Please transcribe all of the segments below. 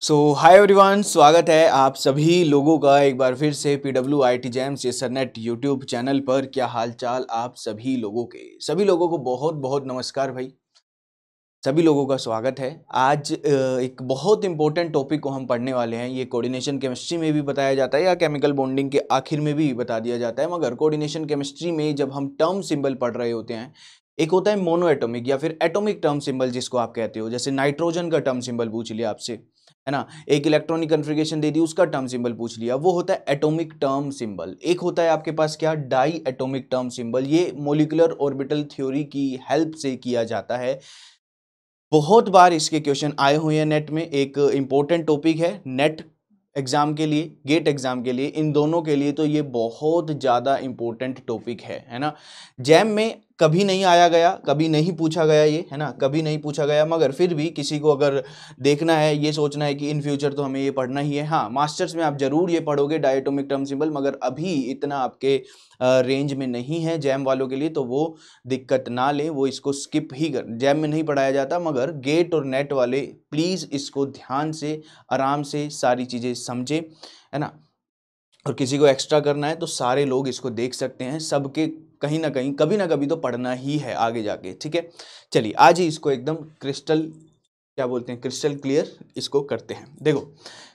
Hi everyone, स्वागत है आप सभी लोगों का एक बार फिर से PWIT जैम्स ये सरनेट यूट्यूब चैनल पर। क्या हाल चाल आप सभी लोगों के? सभी लोगों को बहुत बहुत नमस्कार भाई। सभी लोगों का स्वागत है। आज एक बहुत इंपॉर्टेंट टॉपिक को हम पढ़ने वाले हैं। ये कोऑर्डिनेशन केमिस्ट्री में भी बताया जाता है या केमिकल बॉन्डिंग के आखिर में भी बता दिया जाता है, मगर कोऑर्डिनेशन केमिस्ट्री में जब हम टर्म सिंबल पढ़ रहे होते हैं, एक होता है मोनो एटॉमिक या फिर एटॉमिक टर्म सिंबल जिसको आप कहते हो। जैसे नाइट्रोजन का टर्म सिंबल पूछ लिया आपसे, है ना, एक इलेक्ट्रॉनिक कन्फिग्रेशन दे दी, उसका टर्म सिंबल पूछ लिया, वो होता है एटॉमिक टर्म सिंबल। एक होता है आपके पास क्या, डाई एटॉमिक टर्म सिंबल। ये मॉलिक्यूलर ऑर्बिटल थ्योरी की हेल्प से किया जाता है। बहुत बार इसके क्वेश्चन आए हुए हैं नेट में। एक इंपॉर्टेंट टॉपिक है नेट एग्जाम के लिए, गेट एग्जाम के लिए, इन दोनों के लिए तो ये बहुत ज़्यादा इंपॉर्टेंट टॉपिक है ना। जैम में कभी नहीं आया गया, कभी नहीं पूछा गया ये, है ना, कभी नहीं पूछा गया, मगर फिर भी किसी को अगर देखना है, ये सोचना है कि इन फ्यूचर तो हमें ये पढ़ना ही है। हाँ, मास्टर्स में आप जरूर ये पढ़ोगे डायटोमिक टर्म सिंबल, मगर अभी इतना आपके रेंज में नहीं है जैम वालों के लिए, तो वो दिक्कत ना लें, वो इसको स्किप ही कर। जैम में नहीं पढ़ाया जाता, मगर गेट और नेट वाले प्लीज़ इसको ध्यान से आराम से सारी चीज़ें समझे, है ना। और किसी को एक्स्ट्रा करना है तो सारे लोग इसको देख सकते हैं, सबके कहीं ना कहीं कभी ना कभी तो पढ़ना ही है आगे जाके, ठीक है। चलिए आज ही इसको एकदम क्रिस्टल, क्या बोलते हैं, क्रिस्टल क्लियर इसको करते हैं। देखो,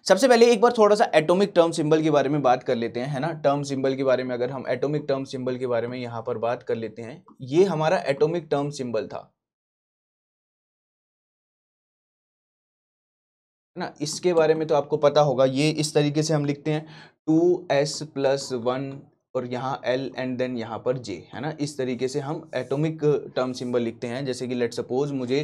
सबसे पहले एक बार थोड़ा सा एटॉमिक टर्म सिंबल के बारे में बात कर लेते हैं, है ना। टर्म सिंबल के बारे में अगर हम एटॉमिक टर्म सिंबल के बारे में यहाँ पर बात कर लेते हैं, ये हमारा एटॉमिक टर्म सिंबल था, है ना। इसके बारे में तो आपको पता होगा, ये इस तरीके से हम लिखते हैं 2s+1 और यहाँ L एंड देन यहाँ पर J, है ना। इस तरीके से हम एटॉमिक टर्म सिंबल लिखते हैं। जैसे कि लेट सपोज मुझे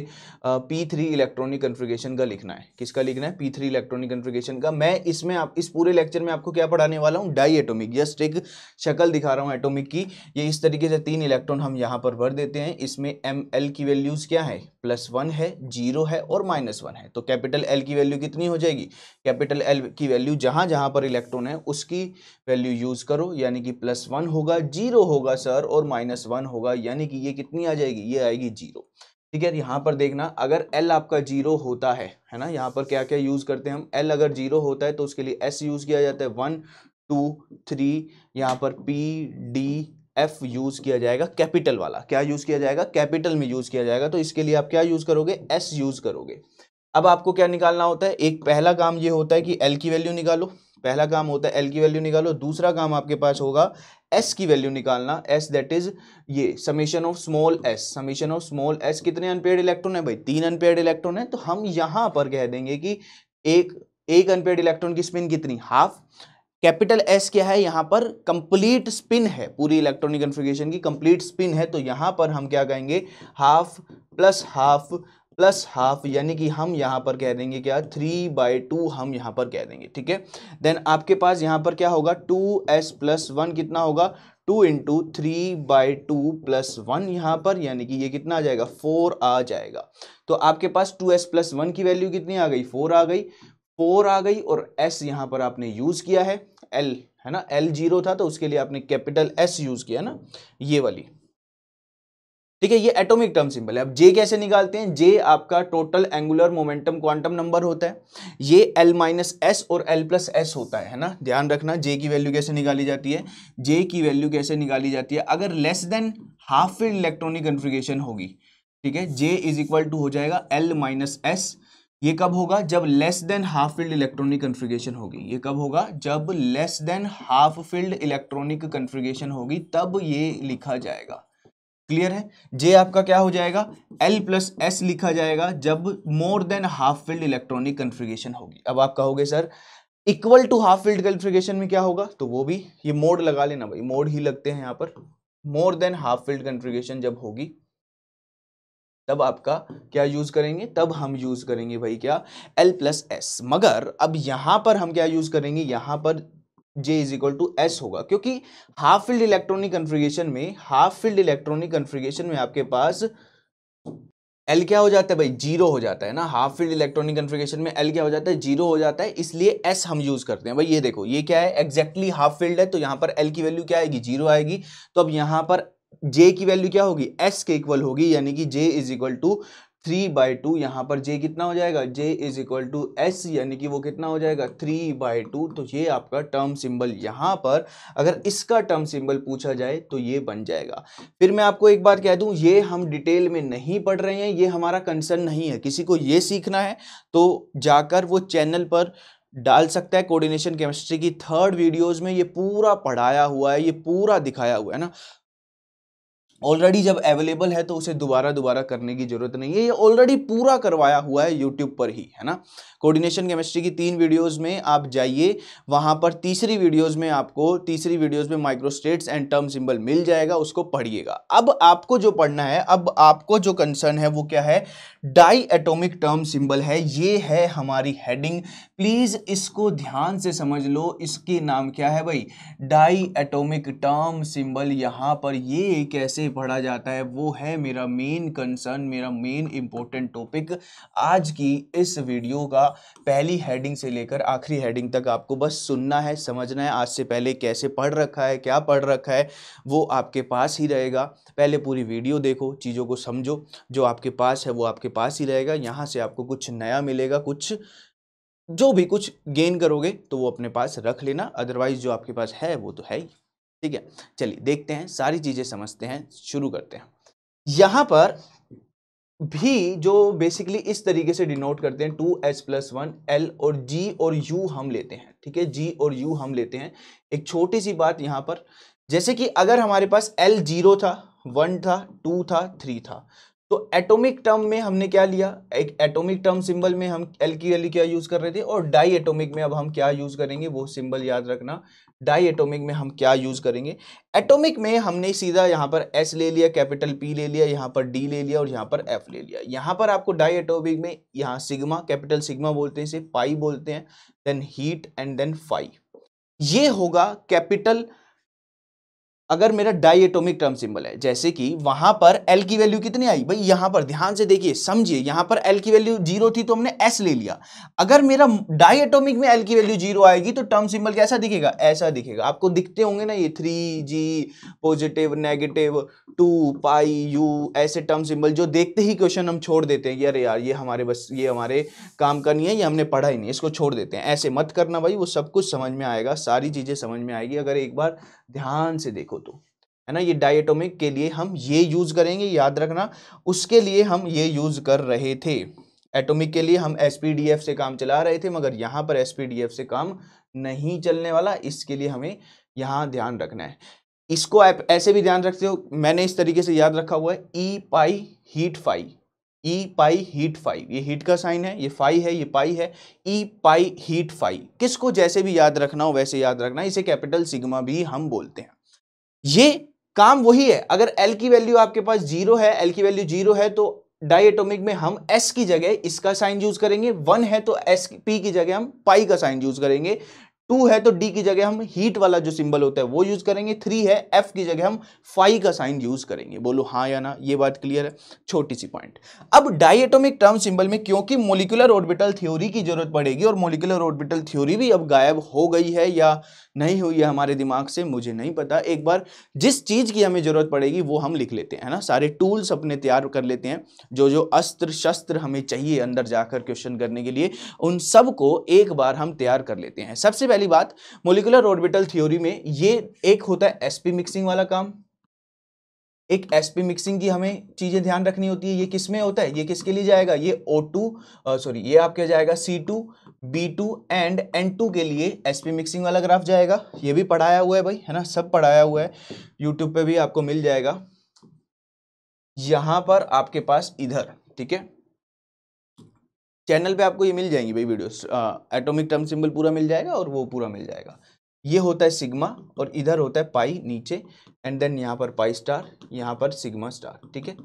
P3 इलेक्ट्रॉनिक कन्फिग्रेशन का लिखना है। किसका लिखना है? P3 इलेक्ट्रॉनिक कन्फिग्रेशन का। मैं इसमें आप इस पूरे लेक्चर में आपको क्या पढ़ाने वाला हूँ? Die atomic. जस्ट एक शक्ल दिखा रहा हूँ एटॉमिक की। ये इस तरीके से 3 इलेक्ट्रॉन हम यहाँ पर भर देते हैं। इसमें ML की वैल्यूज क्या है? +1 है, 0 है और -1 है। तो कैपिटल L की वैल्यू कितनी हो जाएगी? कैपिटल L की वैल्यू जहां जहां पर इलेक्ट्रॉन है उसकी वैल्यू यूज करो, यानी कि +1 होगा, 0 होगा सर, और -1 होगा, यानी कि ये कितनी आ जाएगी? ये आएगी 0। ठीक है, यहाँ पर देखना, अगर L आपका 0 होता है ना, यहाँ पर क्या क्या यूज करते हैं हम? L अगर 0 होता है तो उसके लिए S यूज किया जाता है, 1 2 3, यहाँ पर P D F यूज किया जाएगा, कैपिटल वाला। क्या यूज किया जाएगा? कैपिटल में यूज किया जाएगा। तो इसके लिए आप क्या यूज करोगे? S यूज करोगे। अब आपको क्या निकालना होता है? एक पहला काम ये होता है कि L की वैल्यू निकालो। पहला काम होता है L की वैल्यू निकालो। दूसरा काम आपके पास होगा S की वैल्यू निकालना। S दैट इज ये summation of small s। Summation of small s, कितने अनपेयर्ड इलेक्ट्रॉन है भाई? 3 अनपेयर्ड इलेक्ट्रॉन है। तो हम यहां पर कह देंगे कि एक अनपेयर्ड इलेक्ट्रॉन की स्पिन कितनी? हाफ। कैपिटल S क्या है? यहां पर कंप्लीट स्पिन है, पूरी इलेक्ट्रॉनिक कन्फिग्रेशन की कंप्लीट स्पिन है। तो यहां पर हम क्या कहेंगे? Half plus half plus half, यानी कि हम यहां पर कह देंगे क्या? 3/2 हम यहां पर कह देंगे, ठीक है। देन आपके पास यहां पर क्या होगा? 2s+1 कितना होगा? 2 × 3/2 + 1 यहां पर, यानी कि ये कितना आ जाएगा? 4 आ जाएगा। तो आपके पास 2s+1 की वैल्यू कितनी आ गई? 4 आ गई। 4 आ गई, और S यहां पर आपने यूज किया है L, है ना। L 0 था तो उसके लिए आपने कैपिटल S यूज किया ना, ये वाली, ठीक है। ये एटॉमिक टर्म सिंबल है। अब J कैसे निकालते हैं? J आपका total angular momentum quantum number होता है। ये L-S और L+S होता है ना। ध्यान रखना J की वैल्यू कैसे निकाली जाती है। J की वैल्यू कैसे निकाली जाती है? अगर less than half filled electronic configuration होगी, ठीक है, J = हो जाएगा L-S। ये कब होगा? जब less than half filled electronic configuration होगी। ये कब होगा? जब less than half filled electronic configuration होगी, तब ये लिखा जाएगा। क्लियर है? J आपका क्या हो जाएगा? L+S लिखा जाएगा जब more than half filled electronic configuration होगी। अब आप कहोगे sir equal to half filled configuration में क्या होगा? तो वो भी, ये मोड लगा लेना भाई, मोड ही लगते हैं यहाँ पर। मोर देन हाफ फील्ड कन्फिग्रेशन जब होगी तब आपका क्या यूज करेंगे? तब हम यूज करेंगे भाई क्या? L+S। मगर अब यहां पर हम क्या यूज करेंगे? यहां पर J = S होगा, क्योंकि हाफ फील्ड इलेक्ट्रॉनिक कन्फिग्रेशन में आपके पास L क्या हो जाता है भाई? 0 हो जाता है ना। हाफ फील्ड इलेक्ट्रॉनिक कन्फिग्रेशन में L क्या हो जाता है? 0 हो जाता है, इसलिए S हम यूज करते हैं भाई। ये देखो, ये क्या है? एग्जैक्टली हाफ फील्ड है, तो यहां पर L की वैल्यू क्या आएगी? 0 आएगी। तो अब यहां पर J की वैल्यू क्या होगी? S के इक्वल होगी, यानी कि J = 3/2, यहाँ पर j कितना हो जाएगा, j is equal to s, यानी कि वो कितना हो जाएगा 3/2। तो ये आपका टर्म सिंबल, यहाँ पर अगर इसका टर्म सिंबल पूछा जाए तो ये बन जाएगा। फिर मैं आपको एक बात कह दूं, ये हम डिटेल में नहीं पढ़ रहे हैं, ये हमारा कंसर्न नहीं है। किसी को ये सीखना है तो जाकर वो चैनल पर डाल सकता है, कोऑर्डिनेशन केमिस्ट्री की 3rd वीडियोज में ये पूरा पढ़ाया हुआ है, ये पूरा दिखाया हुआ है ना। ऑलरेडी जब अवेलेबल है तो उसे दोबारा करने की जरूरत नहीं है, ये ऑलरेडी पूरा करवाया हुआ है यूट्यूब पर ही, है ना। कोऑर्डिनेशन केमिस्ट्री की 3 वीडियोस में आप जाइए, वहां पर तीसरी वीडियोस में माइक्रोस्टेट्स एंड टर्म सिंबल मिल जाएगा, उसको पढ़िएगा। अब आपको जो पढ़ना है, अब आपको जो कंसर्न है वो क्या है, डाई एटॉमिक टर्म सिंबल है। ये है हमारी हेडिंग, प्लीज इसको ध्यान से समझ लो। इसके नाम क्या है भाई, डाई एटॉमिक टर्म सिंबल। यहां पर ये कैसे पढ़ा जाता है वो है मेरा मेन कंसर्न, मेरा मेन इंपॉर्टेंट टॉपिक। आज की इस वीडियो का पहली हेडिंग से लेकर आखिरी हेडिंग तक आपको बस सुनना है, समझना है। आज से पहले कैसे पढ़ रखा है, क्या पढ़ रखा है, वो आपके पास ही रहेगा। पहले पूरी वीडियो देखो, चीज़ों को समझो, जो आपके पास है वो आपके पास ही रहेगा। यहाँ से आपको कुछ नया मिलेगा, कुछ जो भी कुछ गेन करोगे तो वो अपने पास रख लेना, अदरवाइज जो आपके पास है वो तो है ही। ठीक है, चलिए देखते हैं, सारी चीजें समझते हैं, शुरू करते हैं। यहां पर भी जो बेसिकली इस तरीके से डिनोट करते हैं 2s+1 l और g और u हम लेते हैं। ठीक है, g और u हम लेते हैं। एक छोटी सी बात यहां पर, जैसे कि अगर हमारे पास l 0 था, 1 था, 2 था, 3 था, तो एटॉमिक टर्म में हमने क्या लिया, एक एटॉमिक टर्म सिंबल में हम l की वैल्यू क्या यूज कर रहे थे, और डाई एटॉमिक में अब हम क्या यूज करेंगे वो सिंबल याद रखना। डाई एटॉमिक में हम क्या यूज करेंगे, एटॉमिक में हमने सीधा यहाँ पर S ले लिया, कैपिटल P ले लिया, यहाँ पर D ले लिया और यहाँ पर F ले लिया। यहाँ पर आपको डाई एटॉमिक में यहाँ सिग्मा, कैपिटल सिग्मा बोलते हैं, इसे पाई बोलते हैं, then heat and then phi. ये होगा कैपिटल अगर मेरा डाई एटॉमिक टर्म सिंबल है। जैसे कि वहां पर L की वैल्यू कितनी आई भाई, यहां पर ध्यान से देखिए, समझिए, यहां पर L की वैल्यू 0 थी तो हमने S ले लिया। अगर मेरा डाई एटॉमिक में L की वैल्यू 0 आएगी तो टर्म सिंबल कैसा दिखेगा, ऐसा दिखेगा। आपको दिखते होंगे ना ये 3G, पॉजिटिव, नेगेटिव, 2 पाई U, ऐसे टर्म सिंबल जो देखते ही क्वेश्चन हम छोड़ देते हैं कि अरे यार ये हमारे बस, ये हमारे काम का नहीं है, ये हमने पढ़ा ही नहीं, इसको छोड़ देते हैं। ऐसे मत करना भाई, वो सब कुछ समझ में आएगा, सारी चीजें समझ में आएगी अगर एक बार ध्यान से देखो तो, है ना। ये डायटोमिक के लिए हम ये यूज करेंगे, याद रखना, उसके लिए हम ये यूज कर रहे थे। एटॉमिक के लिए हम SPDF से काम चला रहे थे, मगर यहाँ पर SPDF से काम नहीं चलने वाला, इसके लिए हमें यहाँ ध्यान रखना है। इसको आप ऐसे भी ध्यान रखते हो, मैंने इस तरीके से याद रखा हुआ है, E पाई हीट फाई, E पाई हीट फाई, ये हीट का साइन है, ये फाई है, ये पाई है, E पाई हीट फाई। किसको जैसे भी याद रखना हो वैसे याद रखना, इसे कैपिटल सिग्मा भी हम बोलते हैं। ये काम वही है, अगर L की वैल्यू आपके पास 0 है, L की वैल्यू 0 है तो डाई एटॉमिक में हम S की जगह इसका साइन यूज करेंगे, 1 है तो P की जगह हम पाई का साइन यूज करेंगे, 2 है तो D की जगह हम हीट वाला जो सिंबल होता है वो यूज करेंगे, 3 है F की जगह हम फाई का साइन यूज करेंगे। बोलो हाँ या ना, ये बात क्लियर है, छोटी सी पॉइंट। अब डायटोमिक टर्म सिंबल में क्योंकि मॉलिक्यूलर ऑर्बिटल थ्योरी की जरूरत पड़ेगी, और मॉलिक्यूलर ऑर्बिटल थ्योरी भी अब गायब हो गई है या नहीं हुई है हमारे दिमाग से, मुझे नहीं पता। एक बार जिस चीज की हमें जरूरत पड़ेगी वो हम लिख लेते हैं, है ना, सारे टूल्स अपने तैयार कर लेते हैं, जो जो अस्त्र शस्त्र हमें चाहिए अंदर जाकर क्वेश्चन करने के लिए, उन सब को एक बार हम तैयार कर लेते हैं। सबसे पहली बात, मॉलिक्यूलर ऑर्बिटल थ्योरी में ये एक होता है sp मिक्सिंग वाला काम, एक sp मिक्सिंग की हमें चीजें ध्यान रखनी होती है। ये किस में होता है, ये किसके लिए जाएगा, ये ये आपके जाएगा C2, B2 एंड N2 के लिए sp मिक्सिंग वाला ग्राफ जाएगा। ये भी पढ़ाया हुआ है भाई, है ना, सब पढ़ाया हुआ है, यूट्यूब पे भी आपको मिल जाएगा। यहां पर आपके पास इधर, ठीक है, चैनल पे आपको ये मिल जाएंगी भाई वीडियोस, एटॉमिक टर्म सिंबल पूरा मिल जाएगा और वो पूरा मिल जाएगा। ये होता है सिग्मा और इधर होता है पाई नीचे, एंड देन यहाँ पर पाई स्टार, यहाँ पर सिग्मा स्टार। ठीक है,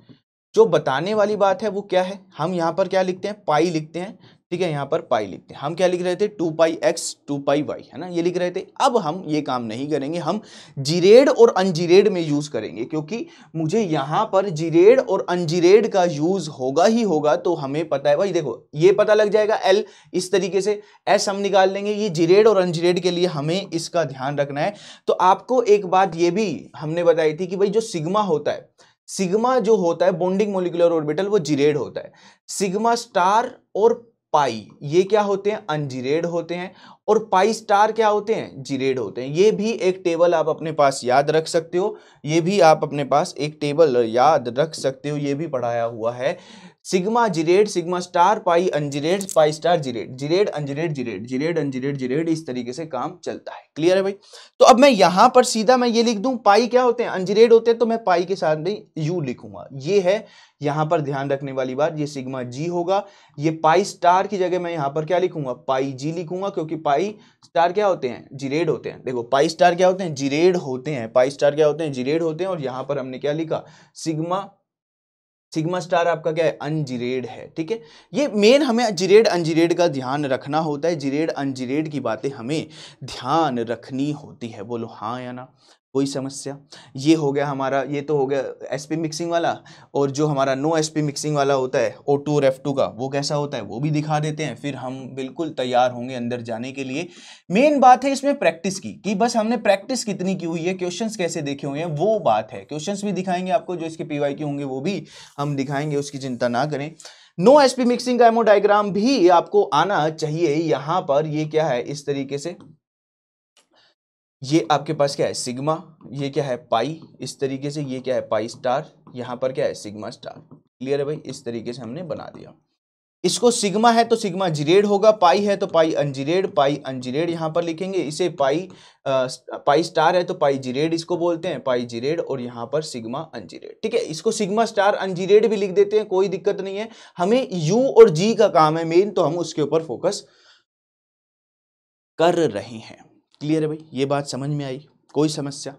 जो बताने वाली बात है वो क्या है, हम यहाँ पर क्या लिखते हैं, पाई लिखते हैं, ठीक है, यहाँ पर पाई लिखते हैं। हम क्या लिख रहे थे, 2πx 2πy, है ना, ये लिख रहे थे। अब हम ये काम नहीं करेंगे, हम जीरेड और अनजीरेड में यूज करेंगे, क्योंकि मुझे यहाँ पर जीरेड और अनजीरेड का यूज होगा ही होगा। तो हमें पता है भाई, देखो ये पता लग जाएगा L, इस तरीके से S हम निकाल लेंगे। ये जीरेड और अनजीरेड के लिए हमें इसका ध्यान रखना है। तो आपको एक बात ये भी हमने बताई थी कि भाई जो सिग्मा होता है, सिग्मा जो होता है बॉन्डिंग मोलिकुलर ऑर्बिटल वो जीरेड होता है। सिग्मा स्टार और पाई ये क्या होते हैं, अनजीरेड होते हैं, और पाई स्टार क्या होते हैं, जीरेड होते हैं। ये भी एक टेबल आप अपने पास याद रख सकते हो, ये भी आप अपने पास एक टेबल याद रख सकते हो, ये भी पढ़ाया हुआ है। Sigma gerade, sigma star, pi ungerade, pi star gerade, gerade ungerade, gerade gerade ungerade, gerade, इस तरीके से काम चलता है। क्लियर है भाई? तो अब मैं यहां पर सीधा मैं ये लिख दूं, पाई क्या होते हैं, अनजीरेड होते हैं, तो मैं पाई के साथ भी यू लिखूंगा। ये है यहां पर ध्यान रखने वाली बात, ये सिग्मा जी होगा। ये पाई स्टार की जगह मैं यहां पर क्या लिखूंगा, पाई जी लिखूंगा, क्योंकि पाई स्टार क्या होते हैं, जीरेड होते हैं। देखो पाई स्टार क्या होते हैं, जीरेड होते हैं, पाई स्टार क्या होते हैं, जीरेड होते हैं। और यहां पर हमने क्या लिखा, सिग्मा, सिग्मा स्टार आपका क्या है, अनजीरेड है। ठीक है, ये मेन हमें जीरेड अनजीरेड का ध्यान रखना होता है, जीरेड अनजीरेड की बातें हमें ध्यान रखनी होती है। बोलो हाँ या ना, कोई समस्या? ये हो गया हमारा, ये तो हो गया एसपी मिक्सिंग वाला। और जो हमारा नो एसपी मिक्सिंग वाला होता है O2 और F2 का, वो कैसा होता है वो भी दिखा देते हैं, फिर हम बिल्कुल तैयार होंगे अंदर जाने के लिए। मेन बात है इसमें प्रैक्टिस की, कि बस हमने प्रैक्टिस कितनी की हुई है, क्वेश्चंस कैसे देखे हुए हैं वो बात है। क्वेश्चंस भी दिखाएंगे आपको, जो इसके PYQ होंगे वो भी हम दिखाएंगे, उसकी चिंता ना करें। नो एसपी मिक्सिंग का एमओ डायग्राम भी आपको आना चाहिए। यहां पर ये क्या है, इस तरीके से ये आपके पास क्या है, सिग्मा, ये क्या है, पाई, इस तरीके से ये क्या है, पाई स्टार, यहां पर क्या है, सिग्मा स्टार। क्लियर है भाई? इस तरीके से हमने बना दिया। इसको सिग्मा है तो सिग्मा जीरेड होगा, पाई है तो पाई अनजीरेड, पाई अनजीरेड यहां पर लिखेंगे। इसे पाई स्टार है तो पाई जीरेड इसको बोलते हैं, पाई जीरेड, और यहां पर सिग्मा अनजीरेड। ठीक है, इसको सिग्मा स्टार अनजीरेड भी लिख देते हैं, कोई दिक्कत नहीं है। हमें यू और जी का काम है मेन, तो हम उसके ऊपर फोकस कर रहे हैं। क्लियर है भाई? ये बात समझ में आई? कोई समस्या?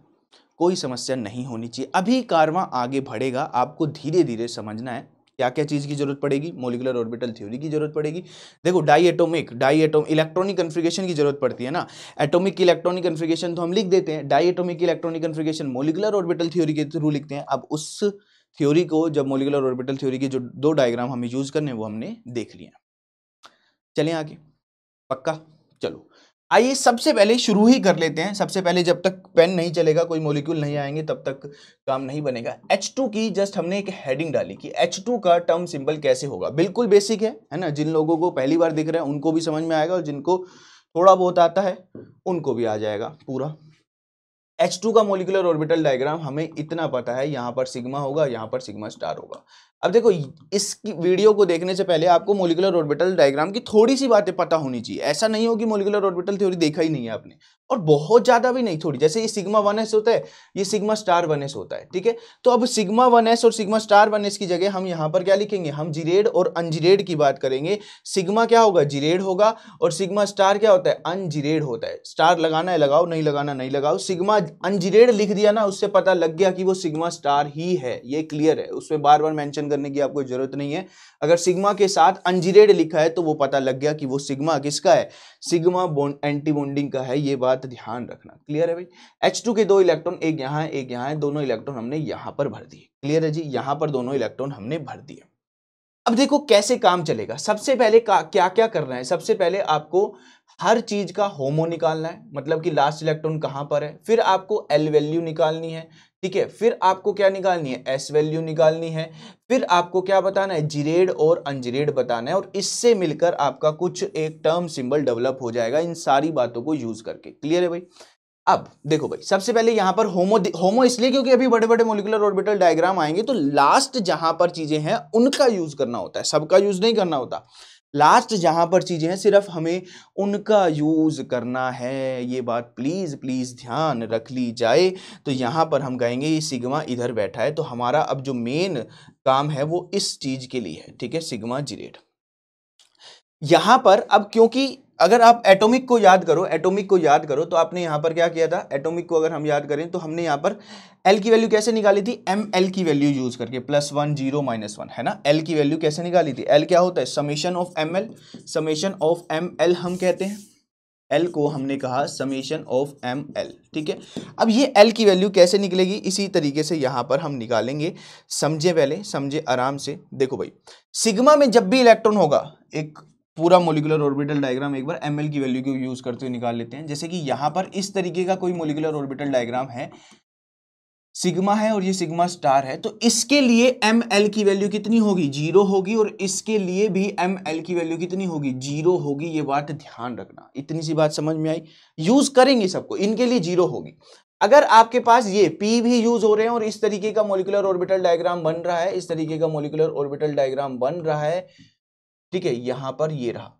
कोई समस्या नहीं होनी चाहिए। अभी कारवां आगे बढ़ेगा, आपको धीरे धीरे समझना है क्या क्या चीज की जरूरत पड़ेगी, मोलिकुलर ऑर्बिटल थ्योरी की जरूरत पड़ेगी। देखो डाई एटम इलेक्ट्रॉनिक कन्फिगरेशन की जरूरत पड़ती है ना, एटॉमिक इलेक्ट्रॉनिक कन्फिगरेशन तो हम लिख देते हैं, diatomic electronic configuration molecular orbital theory के थ्रू लिखते हैं। अब उस थ्योरी को, जब मोलिकुलर ऑर्बिटल थ्योरी के जो दो डायग्राम हमें यूज करने वो हमने देख लिया। चलें आगे, पक्का? चलो आइए सबसे पहले शुरू ही कर लेते हैं। सबसे पहले जब तक पेन नहीं चलेगा, कोई मॉलिक्यूल नहीं आएंगे, तब तक काम नहीं बनेगा। H2 की जस्ट हमने एक हेडिंग डाली कि H2 का टर्म सिंबल कैसे होगा। बिल्कुल बेसिक है ना, जिन लोगों को पहली बार दिख रहा है उनको भी समझ में आएगा, और जिनको थोड़ा बहुत आता है उनको भी आ जाएगा पूरा। H2 का मोलिकुलर ऑर्बिटल डायग्राम हमें इतना पता है, यहां पर सिग्मा होगा, यहां पर सिग्मा स्टार होगा। अब देखो इस वीडियो को देखने से पहले आपको मोलिकुलर ऑर्बिटल डायग्राम की थोड़ी सी बातें पता होनी चाहिए। ऐसा नहीं हो कि मोलिकुलर ऑर्बिटल थ्योरी देखा ही नहीं है आपने, और बहुत ज्यादा भी नहीं, थोड़ी। जैसे ये सिग्मा 1s होता है, ये सिग्मा स्टार 1s होता है। ठीक है, तो अब सिग्मा 1s और सिग्मा स्टार 1s की जगह हम यहाँ पर क्या लिखेंगे, हम जीरेड और अनजीरेड की बात करेंगे। सिग्मा क्या होगा, जीरेड होगा, और सिग्मा स्टार क्या होता है, अनजीरेड होता है। स्टार लगाना है लगाओ, नहीं लगाना नहीं लगाओ। सिग्मा अनजीरेड लिख दिया ना, उससे पता लग गया कि वो सिग्मा स्टार ही है। ये क्लियर है, उसमें बार बार मेंशन करने की आपको जरूरत नहीं है। अगर सिग्मा के साथ अनजीरेड लिखा है तो वो पता लग गया कि वो सिग्मा किसका है, सिग्मा एंटी बॉन्डिंग का है। ये बात ध्यान रखना। क्लियर है भाई? H2 के दो इलेक्ट्रॉन, एक यहाँ है एक यहाँ है, दोनों इलेक्ट्रॉन हमने यहां पर भर दिए। क्लियर है जी? यहां पर दोनों इलेक्ट्रॉन हमने भर दिए। अब देखो कैसे काम चलेगा। सबसे पहले क्या क्या करना है, सबसे पहले आपको हर चीज का होमो निकालना है, मतलब कि लास्ट इलेक्ट्रॉन कहां पर है। फिर आपको एल वैल्यू निकालनी है। ठीक है, फिर आपको क्या निकालनी है, एस वैल्यू निकालनी है। फिर आपको क्या बताना है, जीरेड और अनजीरेड बताना है, और इससे मिलकर आपका कुछ एक टर्म सिंबल डेवलप हो जाएगा इन सारी बातों को यूज करके। क्लियर है भाई? अब देखो भाई, सबसे पहले यहां पर होमो इसलिए क्योंकि अभी बड़े बड़े मोलिकुलर ऑर्बिटल डायग्राम आएंगे, तो लास्ट जहां पर चीजें हैं उनका यूज करना होता है, सबका यूज नहीं करना होता। लास्ट जहां पर चीजें हैं सिर्फ हमें उनका यूज करना है। ये बात प्लीज प्लीज ध्यान रख ली जाए। तो यहां पर हम कहेंगे ये सिग्मा इधर बैठा है, तो हमारा अब जो मेन काम है वो इस चीज के लिए है। ठीक है, सिग्मा जीरेड। यहां पर अब क्योंकि अगर आप एटॉमिक को याद करो, एटॉमिक को याद करो, तो आपने यहां पर क्या किया था, एटॉमिक को अगर हम याद करें तो हमने यहां पर एल की वैल्यू कैसे निकाली थी, एम एल की वैल्यू यूज करके, +1 0 -1 है ना। एल की वैल्यू कैसे निकाली थी, एल क्या होता है, summation of M L, summation of M L हम कहते हैं। एल को हमने कहा समेशन ऑफ एम एल। ठीक है, अब ये एल की वैल्यू कैसे निकलेगी, इसी तरीके से यहां पर हम निकालेंगे। समझे, पहले समझे आराम से। देखो भाई, सिग्मा में जब भी इलेक्ट्रॉन होगा, एक पूरा मोलिकुलर ऑर्बिटल डायग्राम एक बार एमएल की वैल्यू को यूज करते हुए निकाल लेते हैं। जैसे कि यहां पर इस तरीके का कोई मोलिकुलर ऑर्बिटल डायग्राम है, सिग्मा है और ये सिग्मा स्टार है, तो इसके लिए एम एल की वैल्यू कितनी होगी, 0 होगी, और इसके लिए भी एम एल की वैल्यू कितनी होगी, 0 होगी। ये बात ध्यान रखना, इतनी सी बात समझ में आई। यूज करेंगे सबको, इनके लिए 0 होगी। अगर आपके पास ये P भी यूज हो रहे हैं और इस तरीके का मॉलिक्यूलर ऑर्बिटल डायग्राम बन रहा है, इस तरीके का मॉलिक्यूलर ऑर्बिटल डायग्राम बन रहा है, ठीक है, यहां पर ये रहा,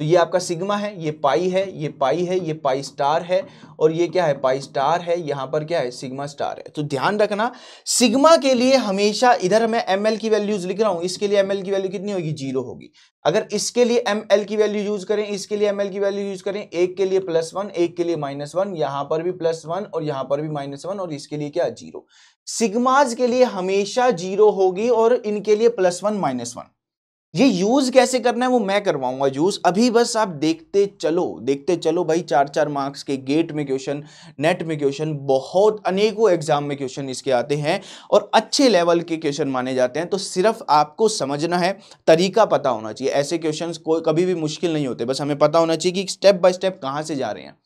तो ये आपका सिग्मा है, ये पाई है, ये पाई है, ये पाई स्टार है, और ये क्या है, पाई स्टार है, यहां पर क्या है, सिग्मा स्टार है। तो ध्यान रखना, सिग्मा के लिए हमेशा इधर मैं ml की वैल्यूज लिख रहा हूं, इसके लिए ml की वैल्यू कितनी होगी, 0 होगी। अगर इसके लिए ml की वैल्यू यूज करें, इसके लिए ml की वैल्यू यूज करें, एक के लिए +1, एक के लिए -1, यहां पर भी +1 और यहां पर भी -1, और इसके लिए क्या, 0। सिग्माज के लिए हमेशा 0 होगी और इनके लिए +1 -1। ये यूज कैसे करना है वो मैं करवाऊंगा यूज, अभी बस आप देखते चलो भाई। 4-4 मार्क्स के गेट में क्वेश्चन, नेट में क्वेश्चन, बहुत अनेकों एग्जाम में क्वेश्चन इसके आते हैं और अच्छे लेवल के क्वेश्चन माने जाते हैं। तो सिर्फ आपको समझना है, तरीका पता होना चाहिए। ऐसे क्वेश्चंस कोई कभी भी मुश्किल नहीं होते, बस हमें पता होना चाहिए कि स्टेप बाय स्टेप कहां से जा रहे हैं।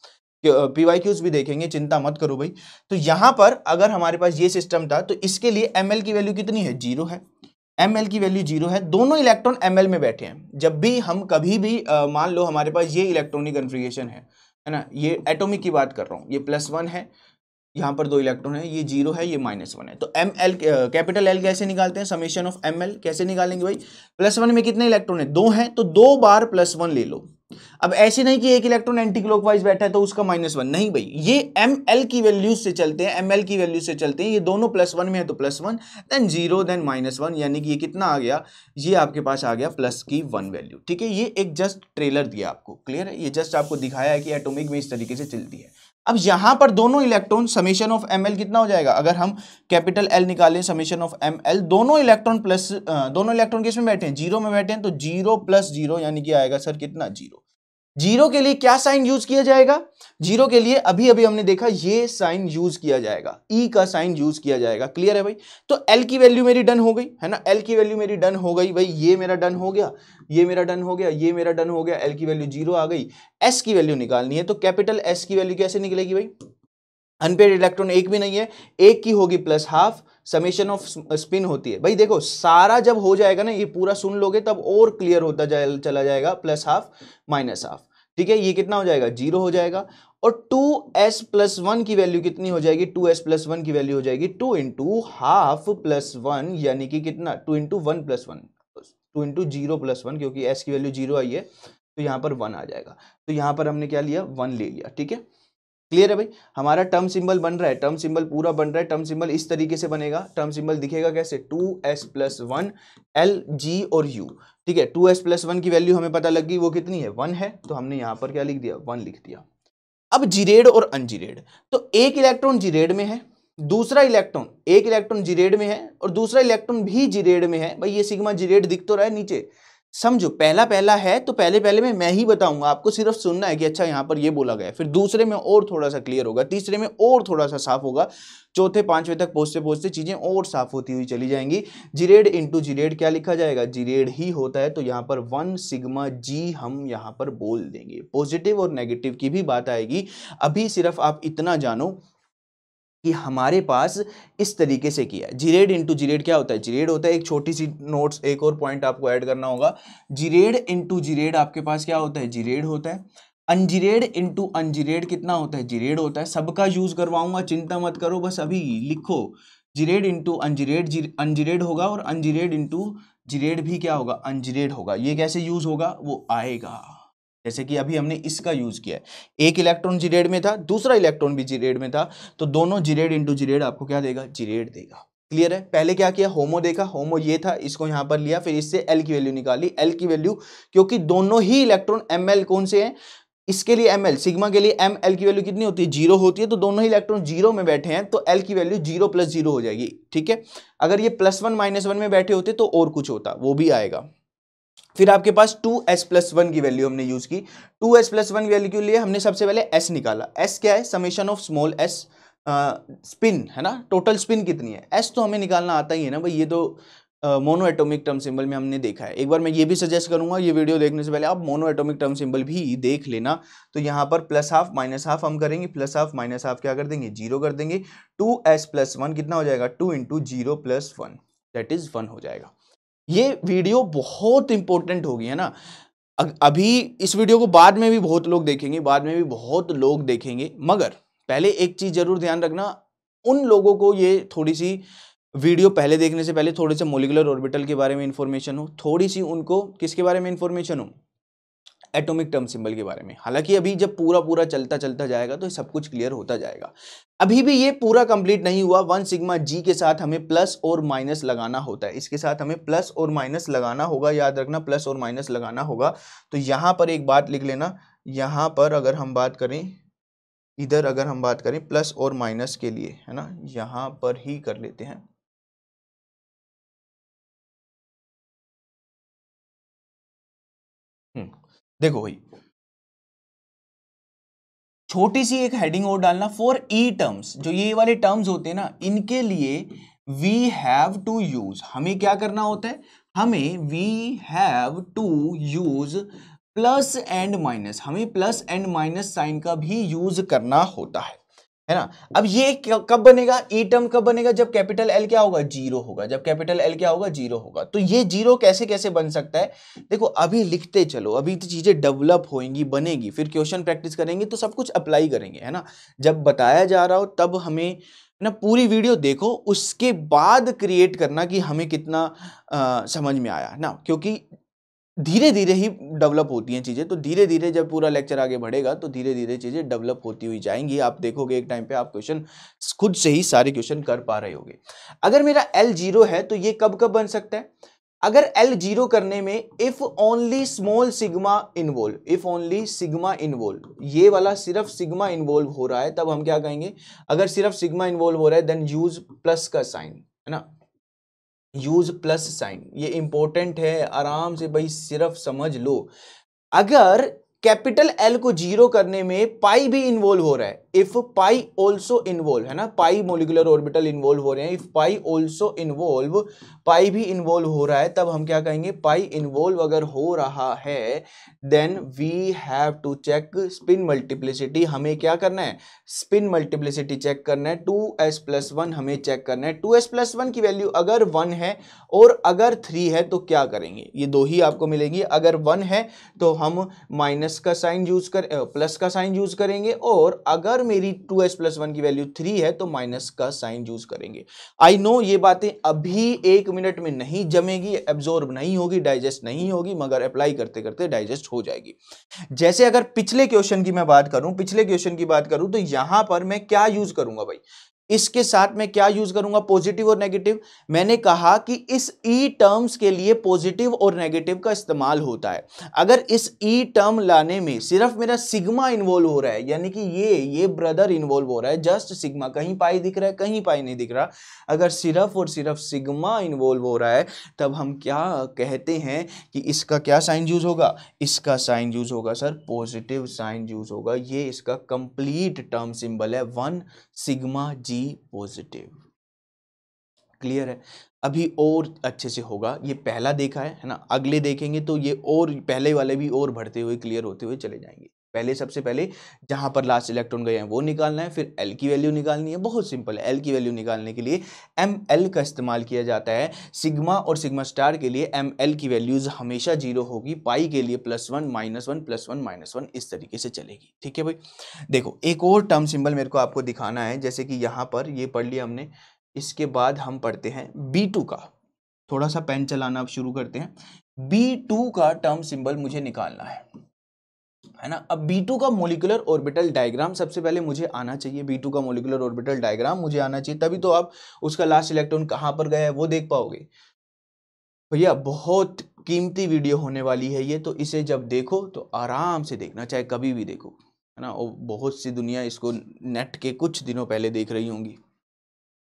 PYQs भी देखेंगे, चिंता मत करो भाई। तो यहां पर अगर हमारे पास ये सिस्टम था, तो इसके लिए ml की वैल्यू कितनी है, 0 है। ml की वैल्यू 0 है, दोनों इलेक्ट्रॉन ml में बैठे हैं। जब भी हम कभी भी मान लो हमारे पास ये इलेक्ट्रॉनिक कन्फिग्रेशन है ना, ये एटॉमिक की बात कर रहा हूं, ये +1 है, यहां पर 2 इलेक्ट्रॉन है, ये 0 है, ये -1 है। तो ml कैपिटल L कैसे निकालते हैं, समेशन ऑफ ml कैसे निकालेंगे भाई, +1 में कितने इलेक्ट्रॉन है, 2 है, तो 2 बार +1 ले लो। अब ऐसे नहीं कि एक इलेक्ट्रॉन एंटी क्लॉकवाइज बैठा है तो उसका -1, नहीं भाई, ये ml की वैल्यू से चलते हैं, ml की वैल्यू से चलते हैं। ये दोनों +1 में है तो +1, देन 0, देन -1, यानी कि ये कितना आ गया, ये आपके पास आ गया +1 वैल्यू। ठीक है, ये एक जस्ट ट्रेलर दिया आपको, क्लियर है, ये जस्ट आपको दिखाया है कि एटॉमिक में इस तरीके से चलती है। अब यहां पर दोनों इलेक्ट्रॉन समेशन ऑफ ml कितना हो जाएगा, अगर हम कैपिटल L निकालें, समेशन ऑफ ml, दोनों इलेक्ट्रॉन किस में बैठे हैं, 0 में बैठे हैं, तो 0 + 0 यानी कि आएगा सर कितना, 0। 0 के लिए क्या साइन यूज किया जाएगा, 0 के लिए अभी अभी हमने देखा ये साइन यूज किया जाएगा, E का साइन यूज किया जाएगा, क्लियर है भाई। तो L की वैल्यू मेरी डन हो गई है ना, L की वैल्यू मेरी डन हो गई भाई, ये मेरा डन हो गया, ये मेरा डन हो गया, ये मेरा डन हो गया, L की वैल्यू 0 आ गई। S की वैल्यू निकालनी है, तो कैपिटल S की वैल्यू कैसे निकलेगी भाई, अनपेड इलेक्ट्रॉन एक भी नहीं है, एक की होगी +½ समेशन ऑफ स्पिन होती है भाई। देखो सारा जब हो जाएगा ना, ये पूरा सुन लोगे तब और क्लियर होता चला जाएगा, +½ -½ ठीक है, ये कितना हो जाएगा, 0 हो जाएगा। और 2s+1 की वैल्यू कितनी हो जाएगी, 2s+1 की वैल्यू हो जाएगी 2 × ½ + 1, यानी कि कितना, 2 × 1 + 1, 2 × 0 + 1, क्योंकि s की वैल्यू 0 आई है तो यहां पर 1 आ जाएगा। तो यहां पर हमने क्या लिया, 1 ले लिया। ठीक है, क्लियर है भाई। हमारा टर्म सिंबल बन रहा है, टर्म सिंबल पूरा बन रहा है। टर्म सिंबल इस तरीके से बनेगा, टर्म सिंबल दिखेगा कैसे, 2s+1 L G और U। ठीक है, 2s+1 की वैल्यू हमें पता लग गई, वो कितनी है, 1 है, तो हमने यहां पर क्या लिख दिया, 1 लिख दिया। अब जिरेड और अनजिरेड, तो एक इलेक्ट्रॉन जिरेड में है, दूसरा इलेक्ट्रॉन, एक इलेक्ट्रॉन जिरेड में है और दूसरा इलेक्ट्रॉन भी जिरेड में है। भाई ये सिग्मा जिरेड दिख तो रहा है नीचे, समझो पहला है तो पहले में मैं ही बताऊंगा, आपको सिर्फ सुनना है कि अच्छा यहां पर ये बोला गया है, फिर दूसरे में और थोड़ा सा क्लियर होगा, तीसरे में और थोड़ा सा साफ होगा, चौथे पांचवे तक पहुंचते चीजें और साफ होती हुई चली जाएंगी। जिरेड इंटू जिरेड क्या लिखा जाएगा, जिरेड ही होता है, तो यहां पर 1 सिग्मा जी हम यहां पर बोल देंगे। पॉजिटिव और नेगेटिव की भी बात आएगी, अभी सिर्फ आप इतना जानो कि हमारे पास इस तरीके से किया है। जिरेड इंटू जिरेड क्या होता है, जिरेड होता है, एक छोटी सी नोट्स, एक और पॉइंट आपको ऐड करना होगा, जिरेड इंटू जिरेड आपके पास क्या होता है, जिरेड होता है। अनजिरेड इंटू अनजिरेड कितना होता है, जिरेड होता है। सबका यूज करवाऊंगा, चिंता मत करो, बस अभी लिखो जिरेड इंटू अनजिरेड, अनजिरेड होगा, और अनजिरेड इंटू जिरेड भी क्या होगा, अनजिरेड होगा। ये कैसे यूज होगा वो आएगा, जैसे कि अभी हमने इसका यूज किया है, एक इलेक्ट्रॉन जिरेड में था, दूसरा इलेक्ट्रॉन भी जिरेड में था, तो दोनों जिरेड इंटू जिरेड आपको क्या देगा, जिरेड देगा। क्लियर है। पहले क्या किया, होमो देखा, होमो ये था, इसको यहां पर लिया, फिर इससे एल की वैल्यू निकाली। एल की वैल्यू, क्योंकि दोनों ही इलेक्ट्रॉन ml कौन से हैं, इसके लिए ml, सिग्मा के लिए ml की वैल्यू कितनी होती है, 0 होती है, तो दोनों ही इलेक्ट्रॉन 0 में बैठे हैं, तो l की वैल्यू 0 + 0 हो जाएगी। ठीक है, अगर ये +1 -1 में बैठे होते तो और कुछ होता, वो भी आएगा। फिर आपके पास 2s+1 की वैल्यू हमने यूज की, 2s+1 की वैल्यू के लिए हमने सबसे पहले s निकाला। s क्या है, summation of small s, spin है ना, टोटल स्पिन कितनी है, s तो हमें निकालना आता ही है ना भाई, ये तो मोनो एटॉमिक टर्म सिंबल में हमने देखा है। एक बार मैं ये भी सजेस्ट करूंगा, ये वीडियो देखने से पहले आप मोनो एटॉमिक टर्म सिंबल भी देख लेना। तो यहाँ पर प्लस हाफ माइनस हाफ हम करेंगे, प्लस हाफ माइनस हाफ क्या कर देंगे, 0 कर देंगे। 2s + 1 कितना हो जाएगा, 2 × 0 + 1 दैट इज 1 हो जाएगा। ये वीडियो बहुत इंपॉर्टेंट होगी, है ना। अभी इस वीडियो को बाद में भी बहुत लोग देखेंगे, बाद में भी बहुत लोग देखेंगे, मगर पहले एक चीज जरूर ध्यान रखना, उन लोगों को ये थोड़ी सी वीडियो पहले देखने से पहले थोड़े से मोलिकुलर ऑर्बिटल के बारे में इंफॉर्मेशन हो, थोड़ी सी उनको किसके बारे में इंफॉर्मेशन हो, एटॉमिक टर्म सिंबल के बारे में। हालांकि अभी जब पूरा चलता चलता जाएगा तो सब कुछ क्लियर होता जाएगा। अभी भी ये पूरा कंप्लीट नहीं हुआ। 1 सिग्मा जी के साथ हमें प्लस और माइनस लगाना होता है, इसके साथ हमें प्लस और माइनस लगाना होगा, याद रखना प्लस और माइनस लगाना होगा। तो यहां पर एक बात लिख लेना, यहां पर अगर हम बात करें, इधर अगर हम बात करें प्लस और माइनस के लिए, है ना, यहां पर ही कर लेते हैं। देखो भाई, छोटी सी एक हेडिंग और डालना, फॉर ई टर्म्स, जो ये वाले टर्म्स होते हैं ना, इनके लिए वी हैव टू यूज, हमें क्या करना होता है, हमें we have to use plus and minus, हमें प्लस एंड माइनस साइन का भी यूज करना होता है ना। अब ये कब बनेगा, ई टर्म कब बनेगा, जब कैपिटल एल क्या होगा, 0 होगा, जब कैपिटल एल क्या होगा, 0 होगा। तो ये 0 कैसे कैसे बन सकता है, देखो अभी लिखते चलो, अभी तो चीजें डेवलप होंगी, बनेगी, फिर क्वेश्चन प्रैक्टिस करेंगे तो सब कुछ अप्लाई करेंगे, है ना। जब बताया जा रहा हो तब हमें ना पूरी वीडियो देखो, उसके बाद क्रिएट करना कि हमें कितना समझ में आया ना, क्योंकि धीरे धीरे ही डेवलप होती हैं चीज़ें। तो धीरे धीरे जब पूरा लेक्चर आगे बढ़ेगा तो धीरे धीरे चीज़ें डेवलप होती हुई जाएंगी। आप देखोगे एक टाइम पे आप क्वेश्चन खुद से ही सारे क्वेश्चन कर पा रहे होगे। अगर मेरा L 0 है तो ये कब कब बन सकता है, अगर L 0 करने में if only small sigma involve, if only sigma involve, ये वाला सिर्फ सिग्मा इन्वॉल्व हो रहा है, तब हम क्या कहेंगे, अगर सिर्फ सिग्मा इन्वॉल्व हो रहा है देन यूज प्लस का साइन, है ना, यूज प्लस साइन। ये इंपॉर्टेंट है, आराम से भाई सिर्फ समझ लो। अगर कैपिटल एल को 0 करने में पाई भी इन्वॉल्व हो रहा है, इफ पाई ऑल्सो इन्वॉल्व, है ना, पाई मोलिकुलर ऑर्बिटल इन्वॉल्व हो रहे हैं, इफ पाई ऑल्सो इन्वॉल्व, पाई भी इन्वॉल्व हो रहा है, तब हम क्या कहेंगे, पाई इन्वॉल्व अगर हो रहा है then we have to check spin multiplicity. हमें क्या करना है, स्पिन मल्टीप्लिसिटी चेक करना है। 2s + 1 हमें चेक करना है। 2s + 1 की वैल्यू अगर 1 है और अगर 3 है तो क्या करेंगे, ये दो ही आपको मिलेंगी। अगर 1 है तो हम माइनस का साइन यूज कर प्लस का साइन यूज करेंगे, और अगर मेरी 2s + 1 की वैल्यू 3 है तो माइनस का साइन यूज करेंगे। आई नो ये बातें अभी 1 मिनट में नहीं जमेगी, एब्जॉर्ब नहीं होगी, डाइजेस्ट नहीं होगी, मगर अप्लाई करते करते डाइजेस्ट हो जाएगी। जैसे अगर पिछले क्वेश्चन की मैं बात करूं, पिछले क्वेश्चन की बात करूं तो यहां पर मैं क्या यूज करूंगा भाई, इसके साथ मैं क्या यूज करूंगा, पॉजिटिव और नेगेटिव। मैंने कहा कि इस ई टर्म्स के लिए पॉजिटिव और नेगेटिव का इस्तेमाल होता है। अगर इस ई टर्म लाने में सिर्फ मेरा सिग्मा इन्वॉल्व हो रहा है, यानी कि ये ब्रदर इन्वॉल्व हो रहा है, जस्ट सिग्मा, कहीं पाई दिख रहा है, कहीं पाई नहीं दिख रहा, अगर सिर्फ और सिर्फ सिग्मा इन्वॉल्व हो रहा है, तब हम क्या कहते हैं कि इसका क्या साइन यूज होगा, इसका साइन यूज होगा सर पॉजिटिव साइन यूज होगा। ये इसका कंप्लीट टर्म सिंबल है 1 सिग्मा जी पॉजिटिव। क्लियर है, अभी और अच्छे से होगा। ये पहला देखा है ना, अगले देखेंगे तो ये और पहले वाले भी और बढ़ते हुए क्लियर होते हुए चले जाएंगे। पहले सबसे पहले जहां पर लास्ट इलेक्ट्रॉन गए हैं वो निकालना है, फिर L की वैल्यू निकालनी है। बहुत सिंपल है, L की वैल्यू निकालने के लिए ML का इस्तेमाल किया जाता है। सिग्मा और सिग्मा स्टार के लिए ML की वैल्यूज हमेशा 0 होगी, पाई के लिए +1 -1 +1 -1 इस तरीके से चलेगी। ठीक है भाई, देखो एक और टर्म सिंबल मेरे को आपको दिखाना है, जैसे कि यहाँ पर ये पढ़ लिया हमने, इसके बाद हम पढ़ते हैं B2 का। थोड़ा सा पेन चलाना अब शुरू करते हैं। B2 का टर्म सिंबल मुझे निकालना है ना। अब B2 का मोलिकुलर ऑर्बिटल डायग्राम सबसे पहले मुझे आना चाहिए। B2 का मोलिकुलर ऑर्बिटल डायग्राम मुझे आना चाहिए, तभी तो आप उसका लास्ट इलेक्ट्रॉन कहां पर गया है वो देख पाओगे। भैया बहुत कीमती वीडियो होने वाली है ये, तो इसे जब देखो तो आराम से देखना, चाहे कभी भी देखो, है ना। और बहुत सी दुनिया इसको नेट के कुछ दिनों पहले देख रही होंगी,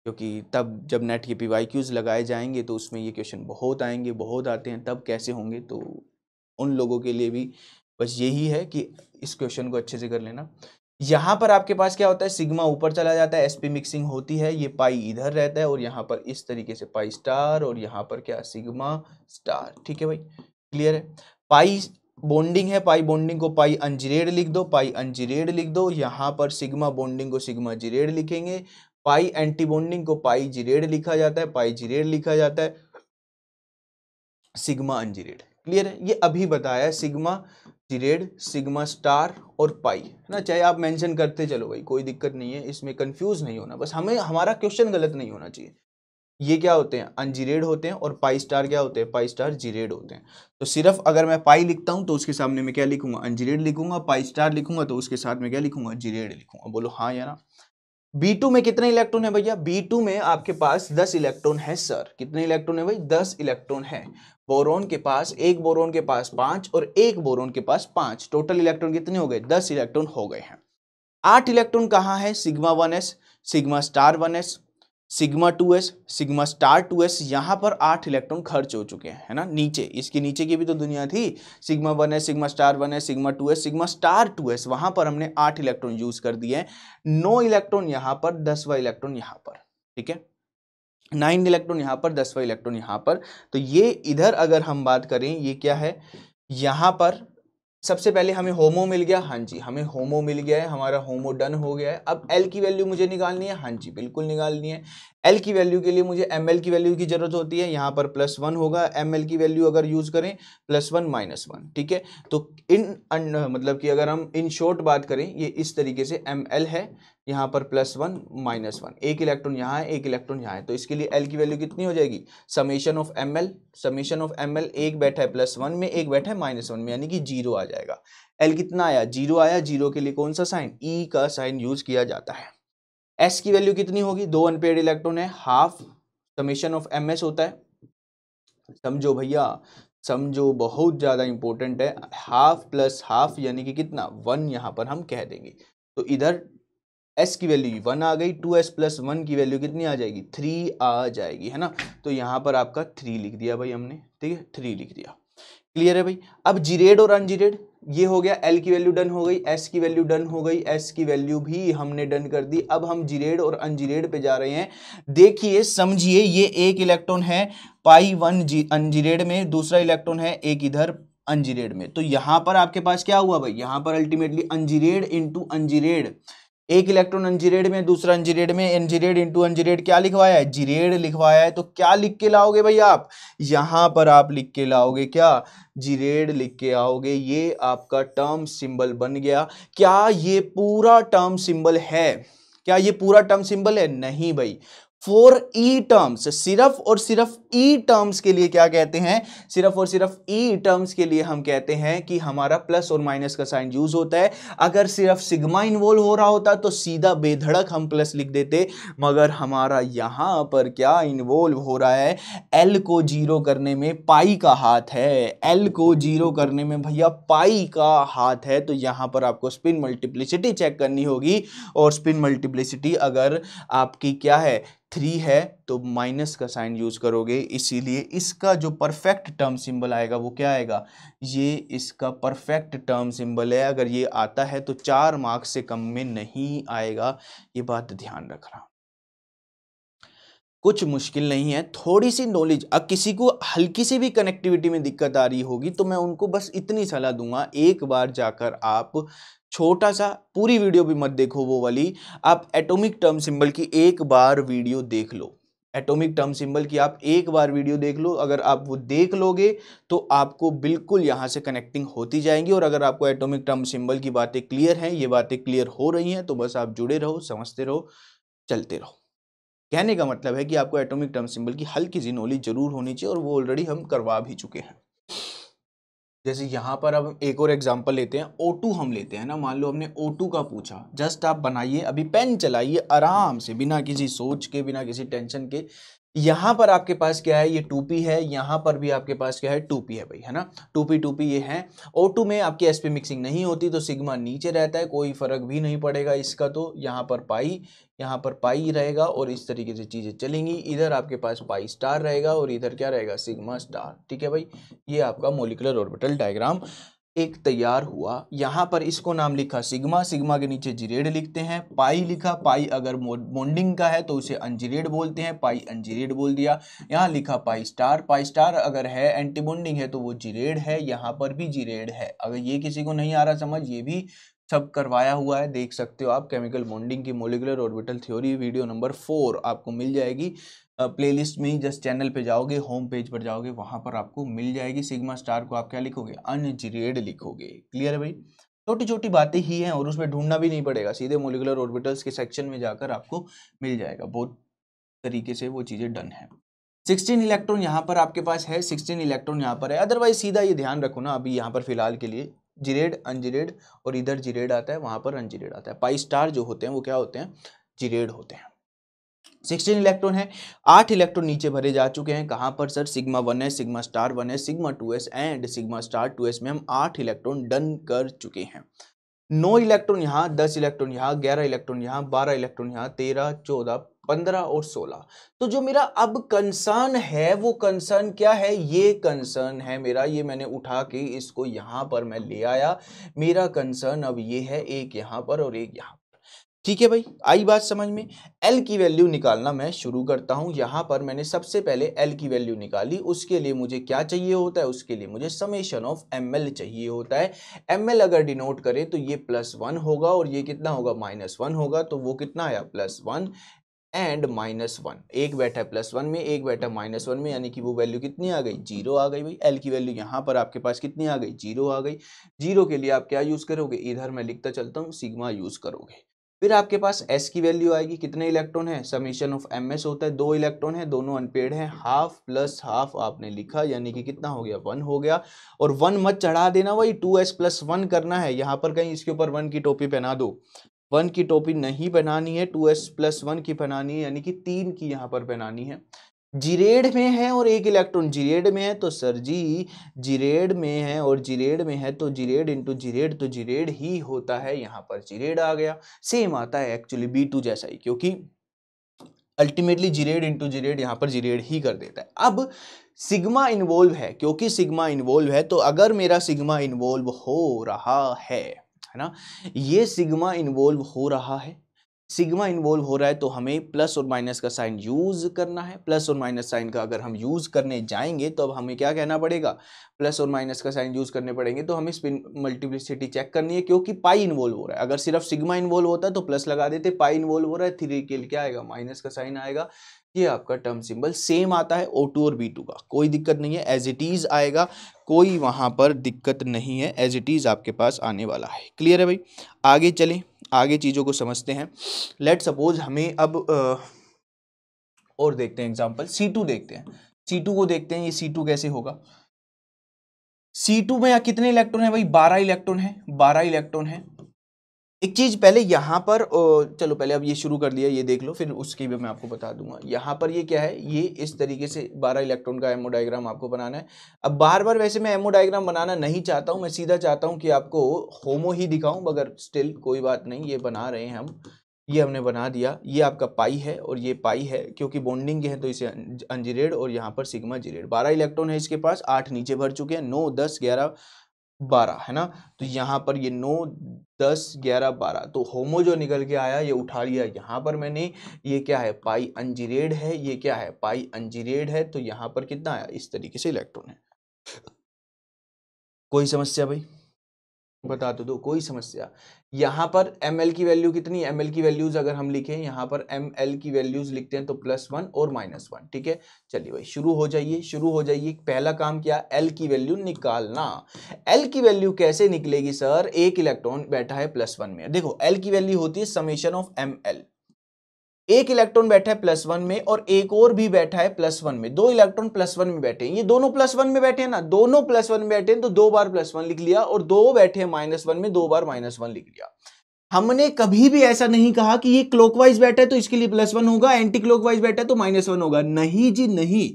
क्योंकि तब जब नेट के PYQs लगाए जाएंगे तो उसमें ये क्वेश्चन बहुत आएंगे, बहुत आते हैं, तब कैसे होंगे। तो उन लोगों के लिए भी बस यही है कि इस क्वेश्चन को अच्छे से कर लेना। यहाँ पर आपके पास क्या होता है, सिग्मा ऊपर चला जाता है, sp मिक्सिंग होती है, ये पाई इधर रहता है और यहाँ पर इस तरीके से पाई स्टार और यहाँ पर क्या सिग्मा स्टार। ठीक है भाई, क्लियर है। पाई बॉन्डिंग है, पाई बॉन्डिंग को पाई अनजिरेड लिख दो, पाई अनजिरेड लिख दो। यहाँ पर सिग्मा बॉन्डिंग को सिग्मा जिरेड लिखेंगे, पाई एंटी बॉन्डिंग को पाई जिरेड लिखा जाता है, पाई जिरेड लिखा जाता है, सिग्मा अनजिरेड। क्लियर है, ये अभी बताया है, सिग्मा जिरेड, सिग्मा स्टार और पाई, है ना। चाहे आप मेंशन करते चलो भाई, कोई दिक्कत नहीं है, इसमें कंफ्यूज नहीं होना, बस हमें हमारा क्वेश्चन गलत नहीं होना चाहिए। ये क्या होते हैं, अनजिरेड होते हैं, और पाई स्टार क्या होते हैं, पाई स्टार जिरेड होते हैं। तो सिर्फ अगर मैं पाई लिखता हूं तो उसके सामने मैं क्या लिखूंगा, अनजिरेड लिखूंगा, पाई स्टार लिखूंगा तो उसके साथ में क्या लिखूंगा, जिरेड लिखूंगा। बोलो हाँ या ना। B2 में कितने इलेक्ट्रॉन है भैया, B2 में आपके पास 10 इलेक्ट्रॉन है सर। कितने इलेक्ट्रॉन है भाई, 10 इलेक्ट्रॉन है। बोरॉन के पास, एक बोरॉन के पास 5 और एक बोरॉन के पास 5, टोटल इलेक्ट्रॉन कितने हो गए, 10 इलेक्ट्रॉन हो गए हैं। 8 इलेक्ट्रॉन कहाँ है, sigma 1s, sigma star 1s, sigma 2s, sigma star 2s, यहाँ पर 8 इलेक्ट्रॉन खर्च हो चुके हैं, है ना। नीचे, इसके नीचे की भी तो दुनिया थी, sigma 1s, sigma star 1s, sigma 2s, sigma star 2s, वहां पर हमने 8 इलेक्ट्रॉन यूज कर दिए हैं। 9 इलेक्ट्रॉन यहाँ पर, 10वां इलेक्ट्रॉन यहाँ पर। ठीक है, 9 इलेक्ट्रॉन यहाँ पर, 10वां इलेक्ट्रॉन यहाँ पर। तो ये इधर अगर हम बात करें, ये क्या है, यहाँ पर सबसे पहले हमें होमो मिल गया, हाँ जी हमें होमो मिल गया है, हमारा होमो डन हो गया है। अब एल की वैल्यू मुझे निकालनी है, हाँ जी बिल्कुल निकालनी है। एल की वैल्यू के लिए मुझे एम एल की वैल्यू की जरूरत होती है, यहाँ पर +1 होगा, एम एल की वैल्यू अगर यूज करें +1 -1। ठीक है, तो मतलब कि अगर हम इन शॉर्ट बात करें, ये इस तरीके से एम एल है, यहाँ पर +1 -1, एक इलेक्ट्रॉन यहाँ है, एक इलेक्ट्रॉन यहाँ है, तो इसके लिए एल की वैल्यू कितनी हो जाएगी, समेशन ऑफ एम एल, एक बैठा है +1 में, एक बैठा है -1 में, यानी कि 0 आ जाएगा। एल कितना आया, 0 आया। 0 के लिए कौन सा साइन, ई का साइन यूज किया जाता है। एस की वैल्यू कितनी होगी, 2 अनपेयर्ड इलेक्ट्रॉन है, half summation of M S होता है। समझो भैया, समझो, बहुत ज्यादा इंपॉर्टेंट है। हाफ प्लस हाफ यानी कि कितना, 1 यहां पर हम कह देंगे। तो इधर s की वैल्यू 1 आ गई, 2s + 1 की वैल्यू कितनी आ जाएगी, 3 आ जाएगी, है ना। तो यहाँ पर आपका 3 लिख दिया भाई हमने, ठीक है, 3 लिख दिया। क्लियर है भाई। अब जिरेड और अनजिरेड, ये हो गया, एल की वैल्यू डन हो गई, एस की वैल्यू डन हो गई, एस की वैल्यू भी हमने डन कर दी। अब हम जिरेड और अनजिरेड पे जा रहे हैं। देखिए समझिए, ये एक इलेक्ट्रॉन है पाई 1 अनजिरेड में, दूसरा इलेक्ट्रॉन है एक इधर अनजिरेड में। तो यहां पर आपके पास क्या हुआ भाई, यहां पर अल्टीमेटली अनजिरेड इंटू अनजिरेड, एक इलेक्ट्रॉन अनजिरेड में, दूसरा अनजिरेड में, अनजिरेड इंटू अनजिरेड क्या लिखवाया है, जिरेड लिखवाया है। तो क्या लिख के लाओगे भाई आप, यहां पर आप लिख के लाओगे क्या, जिरेड लिख के आओगे। ये आपका टर्म सिंबल बन गया। क्या ये पूरा टर्म सिंबल है, क्या ये पूरा टर्म सिंबल है, नहीं भाई। फॉर ई टर्म्स, सिर्फ और सिर्फ ई टर्म्स के लिए क्या कहते हैं, सिर्फ और सिर्फ ई टर्म्स के लिए हम कहते हैं कि हमारा प्लस और माइनस का साइन यूज होता है। अगर सिर्फ सिग्मा इन्वॉल्व हो रहा होता तो सीधा बेधड़क हम प्लस लिख देते, मगर हमारा यहां पर क्या इन्वॉल्व हो रहा है, एल को 0 करने में पाई का हाथ है, एल को 0 करने में भैया पाई का हाथ है। तो यहां पर आपको स्पिन मल्टीप्लिसिटी चेक करनी होगी, और स्पिन मल्टीप्लिसिटी अगर आपकी क्या है, 3 है, तो माइनस का साइन यूज करोगे। इसीलिए इसका जो परफेक्ट टर्म सिंबल आएगा वो क्या आएगा, ये इसका परफेक्ट टर्म सिंबल है। अगर ये आता है तो 4 मार्क्स से कम में नहीं आएगा, ये बात ध्यान रखना। कुछ मुश्किल नहीं है, थोड़ी सी नॉलेज। अब किसी को हल्की सी भी कनेक्टिविटी में दिक्कत आ रही होगी तो मैं उनको बस इतनी सलाह दूंगा, एक बार जाकर आप छोटा सा, पूरी वीडियो भी मत देखो वो वाली, आप एटॉमिक टर्म सिंबल की एक बार वीडियो देख लो। एटॉमिक टर्म सिंबल की आप एक बार वीडियो देख लो। अगर आप वो देख लोगे तो आपको बिल्कुल यहाँ से कनेक्टिंग होती जाएंगी। और अगर आपको एटॉमिक टर्म सिंबल की बातें क्लियर हैं, ये बातें क्लियर हो रही हैं, तो बस आप जुड़े रहो, समझते रहो, चलते रहो। कहने का मतलब है कि आपको एटॉमिक टर्म सिंबल की हल्की सी नॉलेज जरूर होनी चाहिए, और वो ऑलरेडी हम करवा भी चुके हैं। जैसे यहाँ पर अब एक और एग्जांपल लेते हैं, O2 हम लेते हैं ना। मान लो हमने O2 का पूछा, जस्ट आप बनाइए, अभी पेन चलाइए आराम से, बिना किसी सोच के, बिना किसी टेंशन के। यहाँ पर आपके पास क्या है, ये 2p है, यहाँ पर भी आपके पास क्या है, 2p है भाई, है ना। 2p ये है। O2 में आपकी sp मिक्सिंग नहीं होती तो सिग्मा नीचे रहता है, कोई फर्क भी नहीं पड़ेगा इसका। तो यहाँ पर पाई रहेगा, और इस तरीके से चीजें चलेंगी। इधर आपके पास पाई स्टार रहेगा, और इधर क्या रहेगा, सिग्मा स्टार। ठीक है भाई, ये आपका मॉलिक्यूलर ऑर्बिटल डायग्राम एक तैयार हुआ। यहाँ पर इसको नाम लिखा सिग्मा, सिग्मा के नीचे जीरेड लिखते हैं। पाई लिखा, पाई अगर बॉन्डिंग का है तो उसे अनजीरेड बोलते हैं, पाई अनजीरेड बोल दिया। यहाँ लिखा पाई स्टार, पाई स्टार अगर है एंटी बॉन्डिंग है तो वो जीरेड है, यहाँ पर भी जीरेड है। अगर ये किसी को नहीं आ रहा समझ, ये भी सब करवाया हुआ है, देख सकते हो आप। केमिकल बॉन्डिंग की molecular orbital theory video number 4 आपको मिल जाएगी प्लेलिस्ट में ही। जस्ट चैनल पे जाओगे, होम पेज पर जाओगे, वहां पर आपको मिल जाएगी। सिग्मा स्टार को आप क्या लिखोगे? अनजीरेड लिखोगे। क्लियर है भाई? छोटी छोटी बातें ही हैं और उसमें ढूंढना भी नहीं पड़ेगा, सीधे मॉलिक्यूलर ऑर्बिटल्स के सेक्शन में जाकर आपको मिल जाएगा। बहुत तरीके से वो चीजें डन है। 16 इलेक्ट्रॉन यहाँ पर आपके पास है, 16 इलेक्ट्रॉन यहाँ पर है। अदरवाइज सीधा ये ध्यान रखो ना, अभी यहाँ पर फिलहाल के लिए जीरेड अनजीरेड और इधर जीरेड आता है, वहां पर अनजीरेड आता है। पाई स्टार जो होते हैं वो क्या होते हैं? जीरेड होते हैं। 16 इलेक्ट्रॉन है, 8 इलेक्ट्रॉन नीचे भरे जा चुके हैं। कहां पर सर? सिग्मा 1 है, सिग्मा स्टार 1 है, sigma 2s and sigma star 2s में हम 8 इलेक्ट्रॉन डन कर चुके हैं। 9 इलेक्ट्रॉन यहाँ, 10 इलेक्ट्रॉन यहाँ, 11 इलेक्ट्रॉन यहाँ, 12 इलेक्ट्रॉन यहाँ, 13, 14, 15 और 16। तो जो मेरा अब कंसर्न है वो कंसर्न क्या है? ये कंसर्न है मेरा, ये मैंने उठा के इसको यहां पर मैं ले आया। मेरा कंसर्न अब ये है, एक यहां पर और एक यहां। ठीक है भाई, आई बात समझ में? L की वैल्यू निकालना मैं शुरू करता हूं। यहां पर मैंने सबसे पहले L की वैल्यू निकाली। उसके लिए मुझे क्या चाहिए होता है? उसके लिए मुझे समेशन ऑफ ml चाहिए होता है। ml अगर डिनोट करें तो ये +1 होगा और ये कितना होगा? -1 होगा। तो वो कितना आया? +1 एंड -1। एक बैठा है +1 में, एक बैठा -1 में, यानी कि वो वैल्यू कितनी आ गई? 0 आ गई भाई। L की वैल्यू यहाँ पर आपके पास कितनी आ गई? 0 आ गई। 0 के लिए आप क्या यूज करोगे? इधर मैं लिखता चलता हूँ, सिग्मा यूज करोगे। फिर आपके पास S की वैल्यू आएगी। कितने इलेक्ट्रॉन है? समेशन ऑफ ms होता है, 2 इलेक्ट्रॉन है, दोनों अनपेड है। हाफ प्लस हाफ आपने लिखा, यानी कि कितना हो गया? 1 हो गया। और 1 मत चढ़ा देना, वही 2s + 1 करना है। यहाँ पर कहीं इसके ऊपर 1 की टोपी पहना दो। 1 की टोपी नहीं बनानी है, 2s + 1 की बनानी है, यानी कि 3 की यहाँ पर बनानी है। जीरेड में है और एक इलेक्ट्रॉन जीरेड में है, तो सर जी जीरेड में है और जीरेड में है तो जीरेड इंटू जीरेड तो जीरेड ही होता है। यहाँ पर जीरेड आ गया। सेम आता है एक्चुअली B2 जैसा ही, क्योंकि अल्टीमेटली जीरेड इंटू जीरेड यहाँ पर जीरेड ही कर देता है। अब सिग्मा इन्वॉल्व है, क्योंकि सिग्मा इन्वॉल्व है तो अगर मेरा सिग्मा इन्वॉल्व हो रहा है ना, ये सिग्मा इन्वॉल्व हो रहा है, सिग्मा इन्वॉल्व हो रहा है तो हमें प्लस और माइनस का साइन यूज करना है। प्लस और माइनस साइन का अगर हम यूज करने जाएंगे तो अब हमें क्या कहना पड़ेगा? प्लस और माइनस का साइन यूज करने पड़ेंगे। तो हमें स्पिन मल्टीप्लिसिटी चेक करनी है, क्योंकि पाई इन्वॉल्व हो रहा है। अगर सिर्फ सिग्मा इन्वॉल्व होता है तो प्लस लगा देते, पाई इन्वॉल्व हो रहा है 3 के लिए क्या आएगा? माइनस का साइन आएगा। ये आपका टर्म सिंबल सेम आता है O2 और B2 का, कोई दिक्कत नहीं है, एज इट इज आएगा, कोई वहां पर दिक्कत नहीं है, एज इट इज आपके पास आने वाला है। क्लियर है भाई? आगे चलें, आगे चीज़ों को समझते हैं। लेट सपोज हमें अब और देखते हैं एग्जांपल, C2 देखते हैं। C2 को देखते हैं, ये C2 कैसे होगा? C2 में कितने इलेक्ट्रॉन है भाई? 12 इलेक्ट्रॉन है, 12 इलेक्ट्रॉन है। एक चीज पहले यहाँ पर चलो पहले अब ये शुरू कर दिया, ये देख लो, फिर उसकी भी मैं आपको बता दूंगा। यहाँ पर ये क्या है? ये इस तरीके से 12 इलेक्ट्रॉन का एमओ डायग्राम आपको बनाना है। अब बार बार वैसे मैं एमओ डायग्राम बनाना नहीं चाहता हूँ, मैं सीधा चाहता हूँ कि आपको होमो ही दिखाऊं, मगर स्टिल कोई बात नहीं, ये बना रहे हैं हम। ये हमने बना दिया। ये आपका पाई है और ये पाई है, क्योंकि बॉन्डिंग है तो इसे अनजीरेड और यहाँ पर सिग्मा जीरेड। 12 इलेक्ट्रॉन है इसके पास, 8 नीचे भर चुके हैं, 9, 10, 11, 12 है ना। तो यहाँ पर ये 9, 10, 11, 12, तो होमो जो निकल के आया ये उठा लिया यहाँ पर मैंने। ये क्या है? पाई अनजीरेड है। ये क्या है? पाई अनजीरेड है। तो यहाँ पर कितना आया? इस तरीके से इलेक्ट्रॉन है। कोई समस्या भाई? बता तो दो, कोई समस्या? यहाँ पर ml की वैल्यू कितनी? ml की वैल्यूज अगर हम लिखें यहाँ पर ml की वैल्यूज लिखते हैं तो +1 और -1। ठीक है, चलिए भाई शुरू हो जाइए, शुरू हो जाइए। पहला काम क्या? L की वैल्यू निकालना। L की वैल्यू कैसे निकलेगी सर? एक इलेक्ट्रॉन बैठा है +1 में। देखो L की वैल्यू होती है समेशन ऑफ ml। एक इलेक्ट्रॉन बैठा है +1 में और एक और भी बैठा है +1 में। 2 इलेक्ट्रॉन +1 में बैठे हैं, ये दोनों +1 में बैठे हैं ना, दोनों +1 में बैठे हैं तो 2 बार +1 लिख लिया, और 2 बैठे हैं -1 में, 2 बार -1 लिख लिया। हमने कभी भी ऐसा नहीं कहा कि ये क्लॉकवाइज बैठा है तो इसके लिए +1 होगा, एंटी क्लॉकवाइज बैठा है तो -1 होगा। नहीं जी नहीं,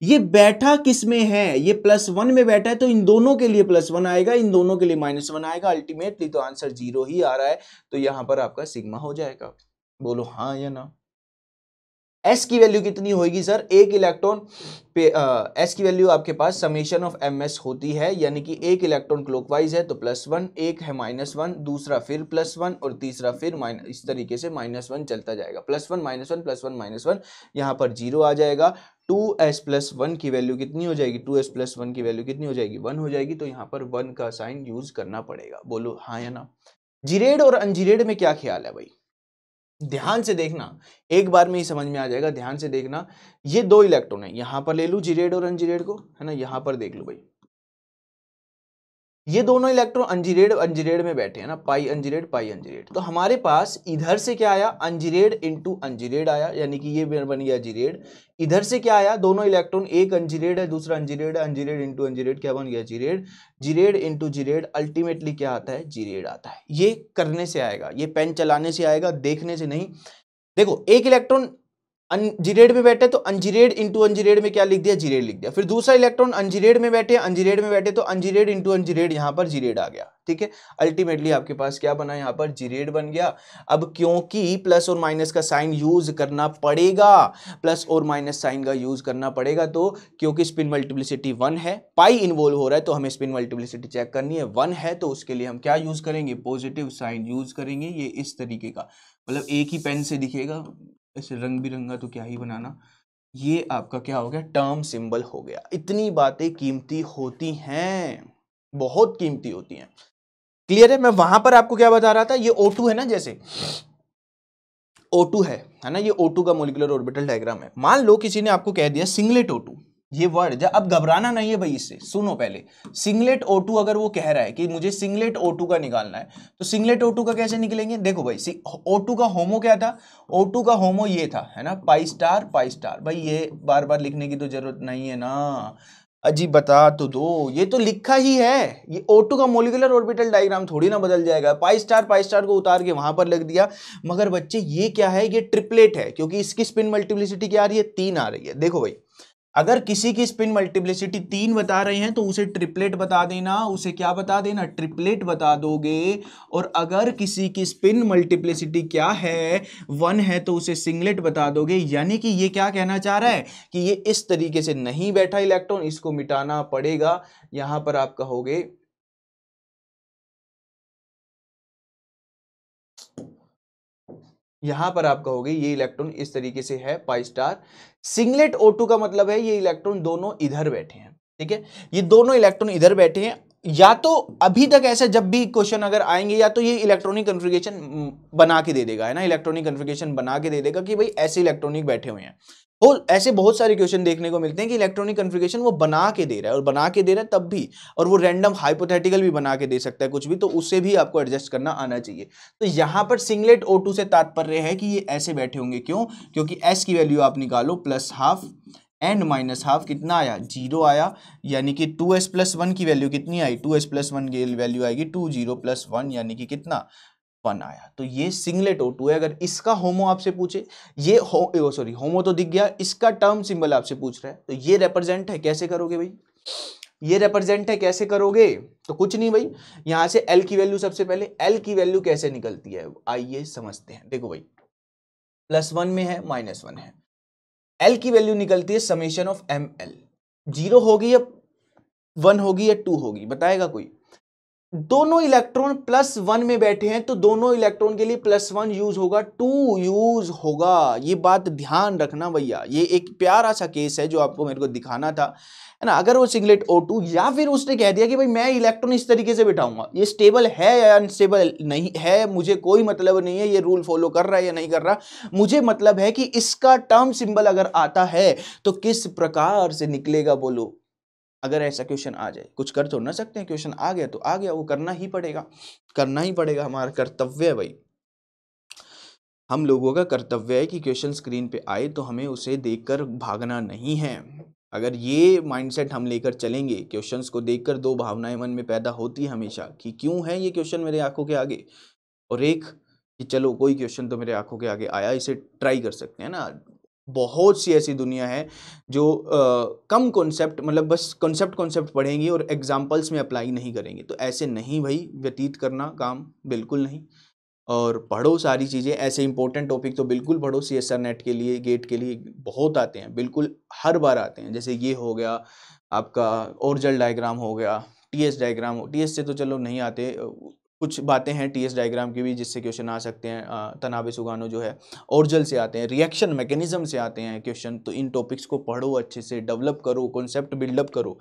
ये बैठा किस में है? ये +1 में बैठा है तो इन दोनों के लिए +1 आएगा, इन दोनों के लिए -1 आएगा। अल्टीमेटली तो आंसर 0 ही आ रहा है, तो यहां पर आपका सिग्मा हो जाएगा। बोलो हाँ या ना? एस की वैल्यू कितनी होगी सर, एक इलेक्ट्रॉन पे एस की वैल्यू आपके पास समेशन ऑफ एम एस होती है, यानी कि एक इलेक्ट्रॉन क्लॉकवाइज है तो +1, एक है -1, दूसरा फिर +1 और तीसरा फिर माइनस, इस तरीके से -1 चलता जाएगा, +1 -1 +1 -1, यहाँ पर 0 आ जाएगा। 2s+1 की वैल्यू कितनी हो जाएगी, 2s+1 की वैल्यू कितनी हो जाएगी, 1 हो जाएगी, तो यहाँ पर 1 का साइन यूज करना पड़ेगा। बोलो हाँ या ना। जीरेड और अनजीरेड में क्या ख्याल है भाई, ध्यान से देखना, एक बार में ही समझ में आ जाएगा, ध्यान से देखना। ये दो इलेक्ट्रॉन है, यहां पर ले लू जीरेड और अनजीरेड को, है ना, यहां पर देख लो भाई, ये दोनों इलेक्ट्रॉन अनजीरेड अनजीरेड में बैठे हैं ना, पाई अनजीरेड पाई अनजीरेड। तो हमारे पास इधर से क्या आया, अनजीरेड इंटू अनजीरेड आया, यानी कि ये बन गया जीरेड। इधर से क्या आया, दोनों इलेक्ट्रॉन, एक अनजीरेड है दूसरा अनजीरेड है, अनजीरेड इंटू अनजीरेड क्या बन गया, geared. Geared into geared ultimately क्या आता है, जीरेड आता है। ये करने से आएगा, ये पेन चलाने से आएगा, देखने से नहीं। देखो एक इलेक्ट्रॉन अनजीरेड में बैठे तो अनजीरेड इंटू अनजीरेड में क्या लिख दिया, जीरेड लिख दिया। फिर दूसरा इलेक्ट्रॉन अनजीरेड में बैठे, अनजीरेड में बैठे तो अनजीरेड इंटू अनजीरेड, यहां पर जीरेड आ गया, ठीक है। अल्टीमेटली आपके पास क्या बना, यहां पर जीरेड बन गया। अब क्योंकि प्लस और माइनस का साइन यूज करना पड़ेगा, प्लस और माइनस साइन का यूज करना पड़ेगा, तो क्योंकि स्पिन मल्टीप्लिसिटी 1 है, पाई इन्वॉल्व हो रहा है, तो हमें स्पिन मल्टीप्लिसिटी चेक करनी है, 1 है, तो उसके लिए हम क्या यूज करेंगे, पॉजिटिव साइन यूज करेंगे। ये इस तरीके का, मतलब एक ही पेन से दिखेगा, ऐसे रंग बिरंगा तो क्या ही बनाना। ये आपका क्या हो गया, टर्म सिंबल हो गया। इतनी बातें कीमती होती हैं, बहुत कीमती होती हैं। क्लियर है। मैं वहां पर आपको क्या बता रहा था, ये O2 है ना, जैसे O2 है ना, ये O2 का मोलिकुलर ऑर्बिटल डायग्राम है। मान लो किसी ने आपको कह दिया सिंगलेट O2, ये वर्ड, जब अब घबराना नहीं है भाई इससे, सुनो पहले। सिंगलेट O2 अगर वो कह रहा है कि मुझे सिंगलेट O2 का निकालना है, तो सिंगलेट O2 का कैसे निकलेंगे, देखो भाई, O2 का होमो क्या था, O2 का होमो ये था, है ना, पाई स्टार भाई, ये बार बार लिखने की तो जरूरत नहीं है ना, अजी बता तो दो, ये तो लिखा ही है। ये O2 का मोलिकुलर ऑर्बिटल डायग्राम थोड़ी ना बदल जाएगा, पाई स्टार को उतार के वहां पर लिख दिया। मगर बच्चे ये क्या है, ये ट्रिपलेट है, क्योंकि इसकी स्पिन मल्टीप्लिसिटी क्या आ रही है, 3 आ रही है। देखो भाई, अगर किसी की स्पिन मल्टीप्लिसिटी 3 बता रहे हैं तो उसे ट्रिपलेट बता देना, उसे क्या बता देना, ट्रिपलेट बता दोगे। और अगर किसी की स्पिन मल्टीप्लिसिटी क्या है, 1 है, तो उसे सिंगलेट बता दोगे। यानी कि ये क्या कहना चाह रहा है कि ये इस तरीके से नहीं बैठा इलेक्ट्रॉन, इसको मिटाना पड़ेगा। यहां पर आप कहोगे ये इलेक्ट्रॉन इस तरीके से है, पाई स्टार। सिंगलेट O2 का मतलब है ये इलेक्ट्रॉन दोनों इधर बैठे हैं, ठीक है, ये दोनों इलेक्ट्रॉन इधर बैठे हैं। या तो अभी तक ऐसा जब भी क्वेश्चन अगर आएंगे, या तो ये इलेक्ट्रॉनिक कन्फिगरेशन बना के दे देगा, है ना, इलेक्ट्रॉनिक कन्फिगरेशन बना के दे देगा कि भाई ऐसे इलेक्ट्रॉनिक बैठे हुए हैं। ऐसे बहुत सारे क्वेश्चन देखने को मिलते हैं कि इलेक्ट्रॉनिक कन्फिगरेशन वो बना के दे रहा है, और बना के दे रहा है तब भी, और वो रैंडम हाइपोथेटिकल भी बना के दे सकता है कुछ भी, तो उससे भी आपको एडजस्ट करना आना चाहिए। तो यहां पर सिंगलेट O2 से तात्पर्य है कि ये ऐसे बैठे होंगे। क्यों, क्योंकि S की वैल्यू आप निकालो, +12 एंड -12 कितना आया, 0 आया। यानी कि 2s+1 की वैल्यू कितनी आई, 2s+1 की वैल्यू आएगी 2 0 + 1, यानी कि कितना, 1 आया। तो ये सिंगलेट O2 है। अगर इसका होमो आपसे पूछे, ये होमो तो दिख गया, इसका टर्म सिंबल आपसे पूछ रहा है, तो ये रिप्रेजेंट है, कैसे करोगे भाई, ये रिप्रेजेंट है, कैसे करोगे, तो कुछ नहीं भाई, यहां से L की वैल्यू, सबसे पहले L की वैल्यू कैसे निकलती है, आइए समझते हैं। देखो भाई, +1 में है, -1 है, L की वैल्यू निकलती है समेशन ऑफ ML। 0 होगी या 1 होगी या 2 होगी, बताएगा कोई। दोनों इलेक्ट्रॉन +1 में बैठे हैं, तो दोनों इलेक्ट्रॉन के लिए +1 यूज होगा, 2 यूज होगा। ये बात ध्यान रखना भैया, ये एक प्यारा सा केस है जो आपको मेरे को दिखाना था, है ना। अगर वो सिंगलेट O2, या फिर उसने कह दिया कि भाई मैं इलेक्ट्रॉन इस तरीके से बिठाऊंगा, ये स्टेबल है या अनस्टेबल नहीं है, मुझे कोई मतलब नहीं है, ये रूल फॉलो कर रहा है या नहीं कर रहा, मुझे मतलब है कि इसका टर्म सिंबल अगर आता है तो किस प्रकार से निकलेगा, बोलो। अगर ऐसा क्वेश्चन आ जाए, कुछ कर तो ना सकते हैं, क्वेश्चन आ गया तो आ गया, वो करना ही पड़ेगा, करना ही पड़ेगा, हमारा कर्तव्य है भाई। हम लोगों का कर्तव्य है कि क्वेश्चन स्क्रीन पे आए तो हमें उसे देखकर भागना नहीं है। अगर ये माइंडसेट हम लेकर चलेंगे, क्वेश्चंस को देखकर दो भावनाएं मन में पैदा होती है हमेशा, कि क्यों है ये क्वेश्चन मेरे आंखों के आगे, और एक कि चलो कोई क्वेश्चन तो मेरे आंखों के आगे आया, इसे ट्राई कर सकते हैं ना। बहुत सी ऐसी दुनिया है जो कम कॉन्सेप्ट, मतलब बस कॉन्सेप्ट पढ़ेंगी और एग्जाम्पल्स में अप्लाई नहीं करेंगे, तो ऐसे नहीं भाई व्यतीत करना काम, बिल्कुल नहीं। और पढ़ो सारी चीज़ें, ऐसे इंपॉर्टेंट टॉपिक तो बिल्कुल पढ़ो। CSR नेट के लिए, गेट के लिए बहुत आते हैं, बिल्कुल हर बार आते हैं। जैसे ये हो गया आपका ओरिजिनल डायग्राम हो गया, TS डायग्राम, TS से तो चलो नहीं आते, कुछ बातें हैं TS डायग्राम की भी जिससे क्वेश्चन आ सकते हैं। तनाबे सुगानो जो है ओरिजिनल से आते हैं, रिएक्शन मैकेनिज्म से आते हैं क्वेश्चन। तो इन टॉपिक्स को पढ़ो, अच्छे से डेवलप करो, कॉन्सेप्ट बिल्डअप करो।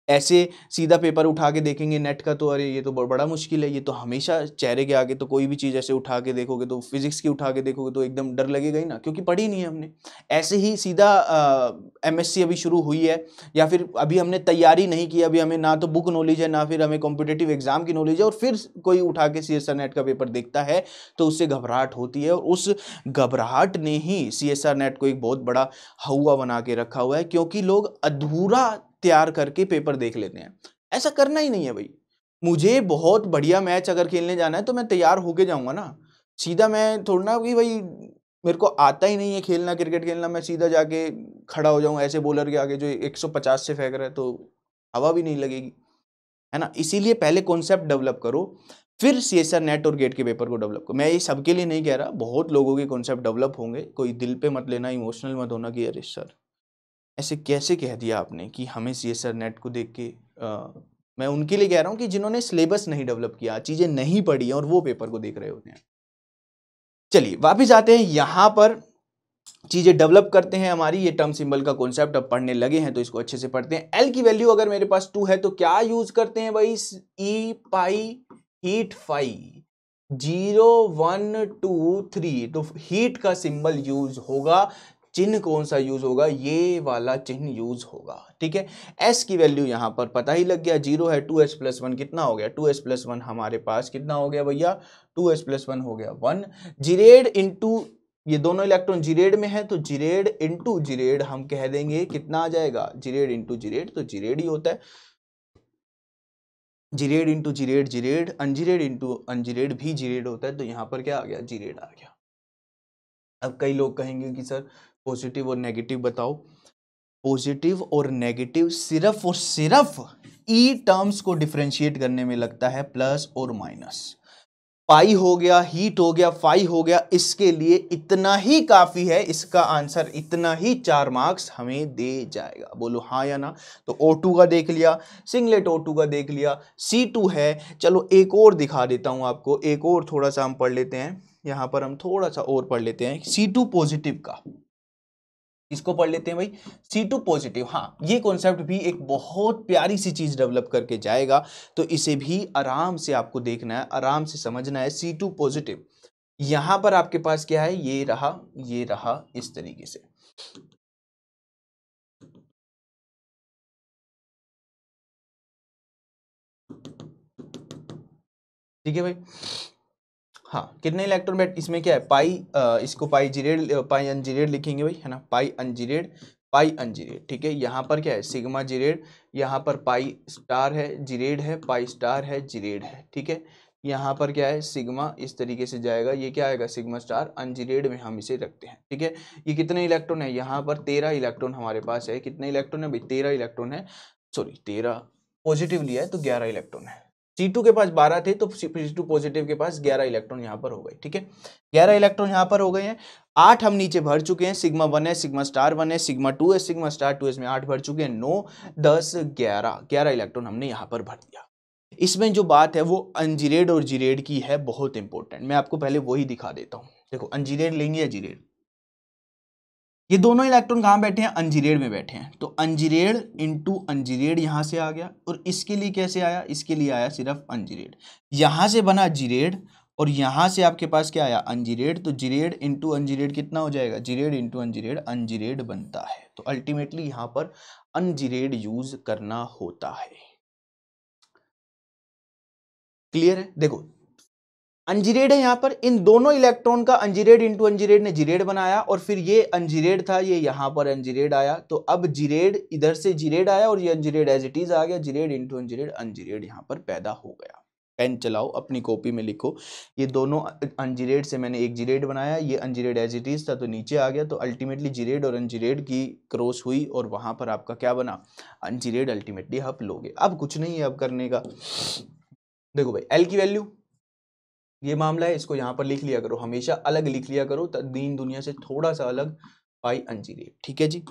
ऐसे सीधा पेपर उठा के देखेंगे नेट का तो अरे ये तो बड़ा मुश्किल है, ये तो हमेशा चेहरे के आगे, तो कोई भी चीज़ ऐसे उठा के देखोगे तो फिजिक्स की उठा के देखोगे तो एकदम डर लगेगा ही ना, क्योंकि पढ़ी नहीं है हमने। ऐसे ही सीधा MSc अभी शुरू हुई है, या फिर अभी हमने तैयारी नहीं की, अभी हमें ना तो बुक नॉलेज है ना फिर हमें कॉम्पिटेटिव एग्जाम की नॉलेज है, और फिर कोई उठा के CSR नेट का पेपर देखता है तो उससे घबराहट होती है। और उस घबराहट ने ही CSR नेट को एक बहुत बड़ा हवा बना के रखा हुआ है, क्योंकि लोग अधूरा तैयार करके पेपर देख लेते हैं। ऐसा करना ही नहीं है भाई। मुझे बहुत बढ़िया मैच अगर खेलने जाना है तो मैं तैयार होके जाऊंगा ना। सीधा मैं थोड़ा ना कि भाई मेरे को आता ही नहीं है खेलना, क्रिकेट खेलना, मैं सीधा जाके खड़ा हो जाऊं ऐसे बॉलर के आगे जो 150 से फेंक रहा है, तो हवा भी नहीं लगेगी, है ना। इसीलिए पहले कॉन्सेप्ट डेवलप करो, फिर CSR नेट और गेट के पेपर को डेवलप करो। मैं ये सबके लिए नहीं कह रहा, बहुत लोगों के कॉन्सेप्ट डेवलप होंगे, कोई दिल पे मत लेना, इमोशनल मत होना कि अरे सर ऐसे कैसे कह दिया आपने कि हमें CSR नेट को देख के मैं उनके लिए कह रहा हूँ कि जिन्होंने सिलेबस नहीं डेवलप किया, चीजें नहीं पढ़ी हैं और वो पेपर को देख रहे होते हैं। चलिए वापिस आते हैं यहाँ पर, चीजें डेवलप करते हैं हमारी। ये टर्म सिंबल का कॉन्सेप्ट अब पढ़ने लगे हैं तो इसको अच्छे से पढ़ते हैं। एल की वैल्यू अगर मेरे पास 2 है तो क्या यूज करते हैं भाई, ई पाई हीट फाई 0 1 2 3, तो हीट का सिंबल यूज होगा। चिन्ह कौन सा यूज होगा, ये वाला चिन्ह यूज होगा, ठीक है। एस की वैल्यू यहां पर पता ही लग गया, 0 है, 2s+1 कितना हो गया, 2s+1 हमारे पास कितना हो गया भैया, 2s+1 हो गया 1। जिरेड इंटू, ये दोनों इलेक्ट्रॉन जिरेड में है तो जिरेड इंटू जिरेड हम कह देंगे कितना आ जाएगा, जिरेड इंटू जिरेड तो जिरेड ही होता है। जिरेड इंटू जिरेड जिरेड, अनजिरेड इंटू अनजिरेड भी जिरेड होता है, तो यहां पर क्या आ गया, जिरेड आ गया। अब कई लोग कहेंगे कि सर पॉजिटिव और नेगेटिव बताओ। पॉजिटिव और नेगेटिव सिर्फ और सिर्फ ई टर्म्स को डिफरेंशिएट करने में लगता है, प्लस और माइनस। पाई हो गया, हीट हो गया, फाई हो गया, इसके लिए इतना ही काफी है, इसका आंसर इतना ही 4 मार्क्स हमें दे जाएगा। बोलो हाँ या ना। तो O2 का देख लिया, सिंगलेट O2 का देख लिया, C2 है। चलो एक और दिखा देता हूं आपको, एक और थोड़ा सा हम पढ़ लेते हैं, यहां पर हम थोड़ा सा और पढ़ लेते हैं C2 पॉजिटिव का। इसको पढ़ लेते हैं भाई, C2 पॉजिटिव। हाँ, ये कॉन्सेप्ट भी एक बहुत प्यारी सी चीज डेवलप करके जाएगा, तो इसे भी आराम से आपको देखना है, आराम से समझना है। C2 पॉजिटिव, यहां पर आपके पास क्या है, ये रहा इस तरीके से। ठीक है भाई। हाँ, कितने इलेक्ट्रॉन बैठ, इसमें क्या है, पाई, इसको पाई जिरेड, पाई अनजिरेड लिखेंगे भाई, है ना, पाई अनजिरेड, पाई अनजिरेड, ठीक है। यहाँ पर क्या है, सिग्मा जिरेड, यहाँ पर पाई स्टार है, जिरेड है, पाई स्टार है, जिरेड है, ठीक है। यहाँ पर क्या है, सिग्मा इस तरीके से जाएगा, ये क्या आएगा, सिग्मा स्टार, अनजिरेड में हम इसे रखते हैं, ठीक है। ये कितने इलेक्ट्रॉन है, यहाँ पर 13 इलेक्ट्रॉन हमारे पास है। कितने इलेक्ट्रॉन है भाई, 13 इलेक्ट्रॉन है, सॉरी 13 पॉजिटिव लिया है तो 11 इलेक्ट्रॉन है। C2 के पास 12 थे तो C2 पॉजिटिव के पास 11 इलेक्ट्रॉन यहाँ पर हो गए, ठीक है। 11 इलेक्ट्रॉन यहाँ पर हो गए हैं। 8 हम नीचे भर चुके हैं, सिग्मा 1 है, सिग्मा स्टार 1 है, सिग्मा 2 है, सिग्मा स्टार 2 में 8 भर चुके हैं, 9 10 11 इलेक्ट्रॉन हमने यहाँ पर भर दिया। इसमें जो बात है वो अनजिरेड और जिरेड की है, बहुत इंपॉर्टेंट। मैं आपको पहले वही दिखा देता हूँ। देखो अनजिरेड लेंगे या जिरेड, ये दोनों इलेक्ट्रॉन कहाँ बैठे हैं, अनजिरेड में बैठे हैं, तो अनजिरेड इंटू अनजिरेड यहां से आ गया। और इसके लिए कैसे आया, इसके लिए आया सिर्फ अनजिरेड, यहां से बना जिरेड, और यहां से आपके पास क्या आया, अनजिरेड। तो जिरेड इंटू अनजिरेड कितना हो जाएगा, जिरेड इंटू अनजिरेड, अनजिरेड बनता है। तो अल्टीमेटली यहां पर अनजिरेड यूज करना होता है। क्लियर है। देखो अनजिरेड है यहां पर, इन दोनों इलेक्ट्रॉन का अनजिरेड इंटू अनजिरेड ने जिरेड बनाया, और फिर ये अनजिरेड था, ये यहां पर अनजिरेड आया, तो अब जिरेड इधर से जिरेड आया और ये अनजिरेड एज इट इज आ गया, जिरेड इंटू अनजिरेड, अनजिरेड यहां पर पैदा हो गया। पेन चलाओ, अपनी कॉपी में लिखो, ये दोनों अनजिरेड से मैंने एक जिरेड बनाया, ये अनजिरेड एज इट इज था तो नीचे आ गया, तो अल्टीमेटली जिरेड और अनजिरेड की क्रॉस हुई और वहां पर आपका क्या बना, अनजिरेड अल्टीमेटली आप लोगे। अब कुछ नहीं है अब करने का। देखो भाई एल की वैल्यू ये मामला है, इसको यहाँ पर लिख लिया करो, हमेशा अलग लिख लिया करो, दीन दुनिया से थोड़ा सा अलग पाई अंजीरेब, ठीक है जी।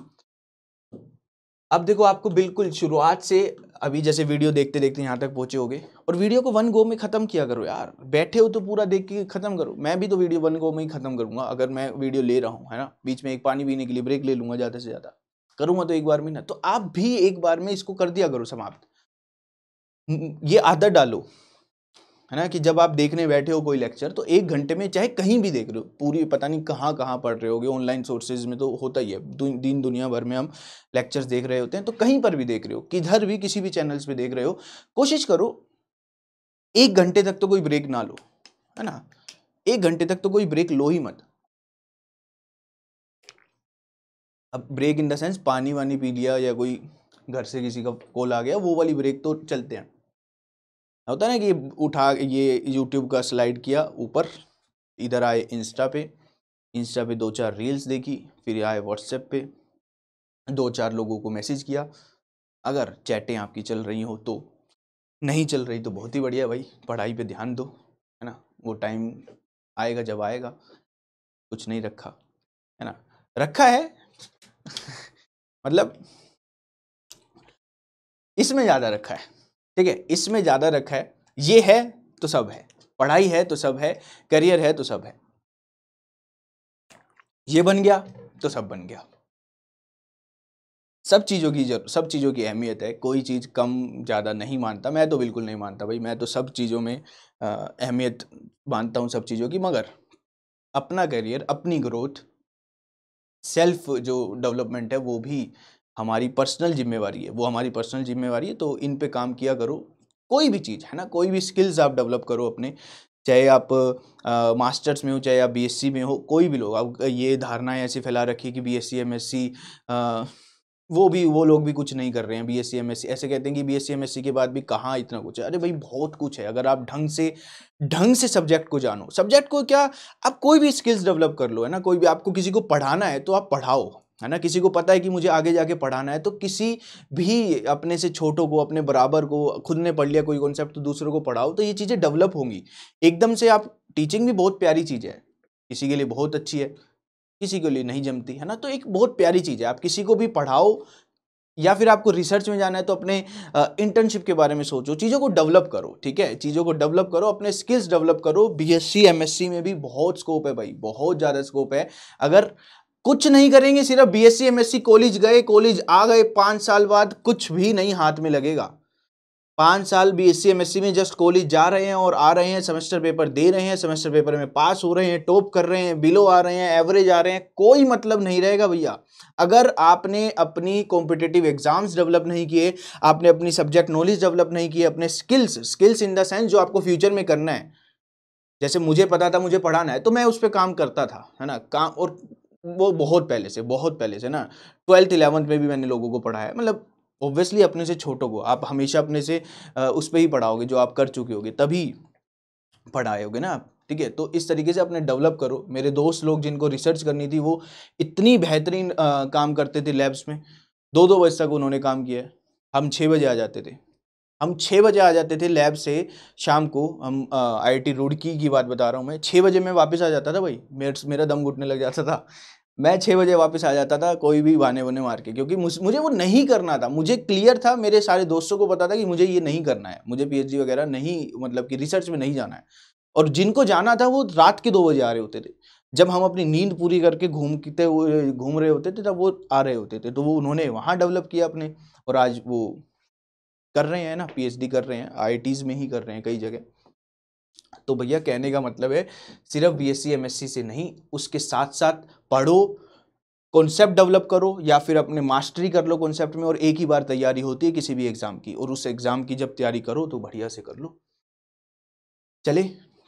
अब देखो आपको बिल्कुल शुरुआत से अभी जैसे वीडियो देखते देखते यहाँ तक पहुंचे होगे, और वीडियो को वन गो में खत्म किया करो यार, बैठे हो तो पूरा देख के खत्म करो। मैं भी तो वीडियो वन गो में ही खत्म करूंगा, अगर मैं वीडियो ले रहा हूँ है ना, बीच में एक पानी पीने के लिए ब्रेक ले लूंगा, ज्यादा से ज्यादा करूंगा तो एक बार में ना, तो आप भी एक बार में इसको कर दिया करो समाप्त। ये आदत डालो है ना, कि जब आप देखने बैठे हो कोई लेक्चर तो 1 घंटे में चाहे कहीं भी देख रहे हो, पूरी पता नहीं कहाँ कहाँ पढ़ रहे होगे, ऑनलाइन सोर्सेज में तो होता ही है, दिन दुनिया भर में हम लेक्चर्स देख रहे होते हैं, तो कहीं पर भी देख रहे हो, किधर भी किसी भी चैनल्स पे देख रहे हो, कोशिश करो 1 घंटे तक तो कोई ब्रेक ना लो, है ना, 1 घंटे तक तो कोई ब्रेक लो ही मत। अब ब्रेक इन द सेंस पानी वानी पी लिया या कोई घर से किसी का कॉल आ गया, वो वाली ब्रेक तो चलते हैं, होता है ना कि उठा ये यूट्यूब का स्लाइड किया ऊपर, इधर आए इंस्टा पे 2-4 रील्स देखी, फिर आए व्हाट्सएप पे 2-4 लोगों को मैसेज किया, अगर चैटें आपकी चल रही हो तो, नहीं चल रही तो बहुत ही बढ़िया भाई, पढ़ाई पे ध्यान दो, है ना, वो टाइम आएगा जब आएगा, कुछ नहीं रखा है ना, रखा है मतलब इसमें ज़्यादा रखा है, ठीक है, इसमें ज़्यादा रखा है, ये है तो सब है, पढ़ाई है तो सब है, करियर है तो सब है, ये बन गया तो सब बन गया। सब चीज़ों की अहमियत है, कोई चीज़ कम ज़्यादा नहीं मानता, मैं तो बिल्कुल नहीं मानता भाई, मैं तो सब चीज़ों में अहमियत मानता हूँ सब चीज़ों की, मगर अपना करियर, अपनी ग्रोथ, सेल्फ जो डेवलपमेंट है वो भी हमारी पर्सनल जिम्मेवारी है, वो हमारी पर्सनल जिम्मेवारी है, तो इन पे काम किया करो। कोई भी चीज़ है ना, कोई भी स्किल्स आप डेवलप करो अपने, चाहे आप मास्टर्स में हो, चाहे आप बीएससी में हो, कोई भी लोग, अब ये धारणाएं ऐसी फैला रखी है कि बीएससी एमएससी, वो लोग भी कुछ नहीं कर रहे हैं, बीएससी एमएससी ऐसे कहते हैं कि बीएससी एमएससी के बाद भी कहाँ इतना कुछ है, अरे भाई बहुत कुछ है, अगर आप ढंग से सब्जेक्ट को जानो, सब्जेक्ट को क्या, आप कोई भी स्किल्स डेवलप कर लो, है ना, कोई भी, आपको किसी को पढ़ाना है तो आप पढ़ाओ, है ना, किसी को पता है कि मुझे आगे जाके पढ़ाना है, तो किसी भी अपने से छोटों को, अपने बराबर को, खुद ने पढ़ लिया कोई कॉन्सेप्ट तो दूसरों को पढ़ाओ, तो ये चीज़ें डेवलप होंगी एकदम से। आप टीचिंग भी बहुत प्यारी चीज़ है, किसी के लिए बहुत अच्छी है, किसी के लिए नहीं जमती, है ना, तो एक बहुत प्यारी चीज़ है, आप किसी को भी पढ़ाओ, या फिर आपको रिसर्च में जाना है तो अपने इंटर्नशिप के बारे में सोचो, चीज़ों को डेवलप करो, ठीक है, चीज़ों को डेवलप करो, अपने स्किल्स डेवलप करो। बीएससी एमएससी में भी बहुत स्कोप है भाई, बहुत ज़्यादा स्कोप है, अगर कुछ नहीं करेंगे, सिर्फ बीएससी एमएससी, कॉलेज गए, कॉलेज आ गए, 5 साल बाद कुछ भी नहीं हाथ में लगेगा, 5 साल बीएससी एमएससी में जस्ट कॉलेज जा रहे हैं और आ रहे हैं, सेमेस्टर पेपर दे रहे हैं, सेमेस्टर पेपर में पास हो रहे हैं, टॉप कर रहे हैं, बिलो आ रहे हैं, एवरेज आ रहे हैं, कोई मतलब नहीं रहेगा भैया, अगर आपने अपनी कॉम्पिटिटिव एग्जाम्स डेवलप नहीं किए, आपने अपनी सब्जेक्ट नॉलेज डेवलप नहीं किए, अपने स्किल्स इन द सेंस जो आपको फ्यूचर में करना है, जैसे मुझे पता था मुझे पढ़ाना है तो मैं उस पर काम करता था, है ना, काम, और वो बहुत पहले से ना, 12th 11th में भी मैंने लोगों को पढ़ाया है, मतलब ऑब्वियसली अपने से छोटों को आप हमेशा अपने से उस पर ही पढ़ाओगे जो आप कर चुके होगे, तभी पढ़ाए होगे ना आप, ठीक है, तो इस तरीके से अपने डेवलप करो। मेरे दोस्त लोग जिनको रिसर्च करनी थी वो इतनी बेहतरीन काम करते थे लैब्स में, 2-2 बजे तक उन्होंने काम किया है, हम 6 बजे आ जाते थे, हम 6 बजे आ जाते थे लैब से, शाम को हम आईआईटी रुड़की की बात बता रहा हूँ मैं, 6 बजे मैं वापस आ जाता था भाई, मेरा दम घुटने लग जाता था, मैं 6 बजे वापस आ जाता था, कोई भी बहाने वने मार के, क्योंकि मुझे वो नहीं करना था, मुझे क्लियर था, मेरे सारे दोस्तों को पता था कि मुझे ये नहीं करना है, मुझे पीएचडी वगैरह नहीं, मतलब कि रिसर्च में नहीं जाना है, और जिनको जाना था वो रात के 2 बजे आ रहे होते थे, जब हम अपनी नींद पूरी करके घूम रहे होते थे तब वो आ रहे होते थे, तो वो उन्होंने वहाँ डेवलप किया अपने, और आज वो कर रहे हैं ना, पीएचडी कर रहे हैं, आईआईटीज में ही कर रहे हैं कई जगह। तो भैया कहने का मतलब है सिर्फ बीएससी एमएससी से नहीं, उसके साथ साथ पढ़ो, कॉन्सेप्ट डेवलप करो, या फिर अपने मास्टरी कर लो कॉन्सेप्ट में, और एक ही बार तैयारी होती है किसी भी एग्जाम की, और उस एग्जाम की जब तैयारी करो तो बढ़िया से कर लो।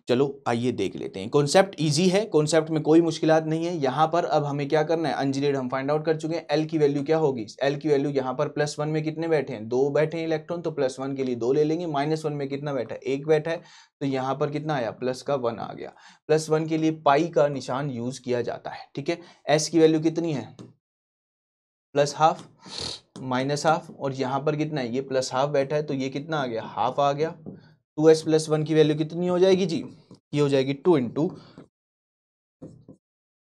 चलो आइए देख लेते हैं, कॉन्सेप्ट इजी है, कॉन्सेप्ट में कोई मुश्किलात नहीं है। यहाँ पर अब हमें क्या करना है, अंजीरेड हम फाइंड आउट कर चुके हैं, एल की वैल्यू क्या होगी, एल की वैल्यू यहाँ पर +1 में कितने बैठे हैं, 2 बैठे हैं इलेक्ट्रॉन, तो +1 के लिए 2 ले लेंगे, -1 में कितना बैठा है, 1 बैठा है, तो यहाँ पर कितना आया, प्लस का 1 आ गया, +1 के लिए पाई का निशान यूज किया जाता है, ठीक है। एस की वैल्यू कितनी है, +½ -½ और यहाँ पर कितना है, ये +½ बैठा है, तो ये कितना आ गया, ½ आ गया, 2s + 1 की वैल्यू कितनी हो जाएगी जी, ये हो जाएगी 2 इंटू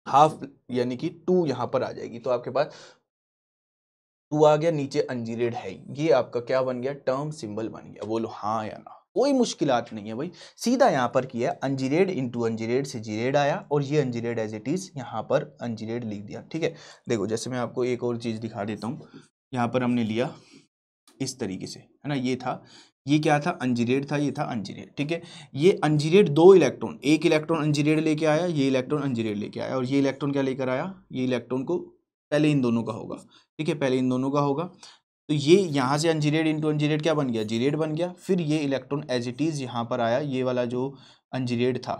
हाफ, यानी कि 2 यहाँ पर आ जाएगी, तो आपके पास 2 आ गया, नीचे अनजीरेड है, ये आपका क्या बन गया, टर्म सिंबल बन गया। बोलो हाँ या ना, कोई मुश्किलात नहीं है भाई, सीधा यहाँ पर किया, अनजीरेड इंटू अनजीरेड से जीरेड आया, और ये अनजीरेड एज इट इज यहाँ पर अनजीरेड लिख दिया। ठीक है, देखो जैसे मैं आपको एक और चीज दिखा देता हूँ, यहाँ पर हमने लिया इस तरीके से, है ना, ये था, ये क्या था, अनजीरेड था, ये था अनजीरेड। ठीक है, ये अनजीरेड 2 इलेक्ट्रॉन, एक इलेक्ट्रॉन अनजीरेड लेके आया, ये इलेक्ट्रॉन अनजीरेड लेके आया, और ये इलेक्ट्रॉन क्या लेकर आया, ये इलेक्ट्रॉन को पहले इन दोनों का होगा। ठीक है, पहले इन दोनों का होगा, तो ये यहाँ से अनजीरेड इंटू अनजीरेड क्या बन गया, जीरेड बन गया। फिर ये इलेक्ट्रॉन एज इट इज यहाँ पर आया, ये वाला जो अनजीरेड था,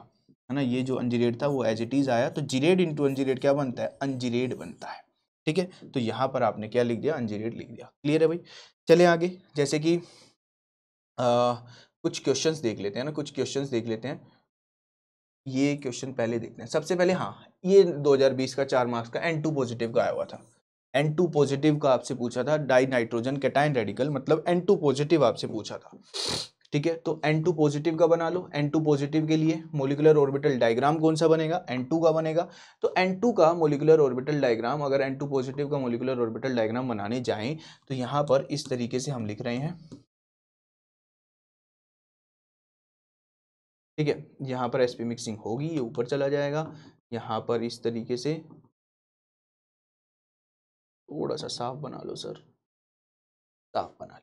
है ना, ये जो अनजीरेड था वो एज इट इज आया, तो जीरेड इंटू अनजीरेड क्या बनता है, अनजीरेड बनता है। ठीक है, तो यहाँ पर आपने क्या लिख दिया, अनजीरेड लिख दिया। क्लियर है भाई, चले आगे, जैसे कि कुछ क्वेश्चंस देख लेते हैं ना, कुछ क्वेश्चंस देख लेते हैं। ये क्वेश्चन पहले देखते हैं, सबसे पहले, हाँ, ये 2020 का 4 मार्क्स का N2 पॉजिटिव का आया हुआ था। N2 पॉजिटिव का आपसे पूछा था, डाई नाइट्रोजन कैटायन रेडिकल, मतलब N2 पॉजिटिव आपसे पूछा था। ठीक है, तो N2 पॉजिटिव का बना लो। N2 पॉजिटिव के लिए मोलिकुलर ऑर्बिटल डायग्राम कौन सा बनेगा, N2 का बनेगा। तो N2 का मोलिकुलर ऑर्बिटल डायग्राम, अगर N2 पॉजिटिव का मोलिकुलर ऑर्बिटल डायग्राम बनाने जाएं तो यहाँ पर इस तरीके से हम लिख रहे हैं। ठीक है, यहाँ पर sp मिक्सिंग होगी, ये ऊपर चला जाएगा, यहाँ पर इस तरीके से, थोड़ा सा साफ बना लो सर, साफ बना लो।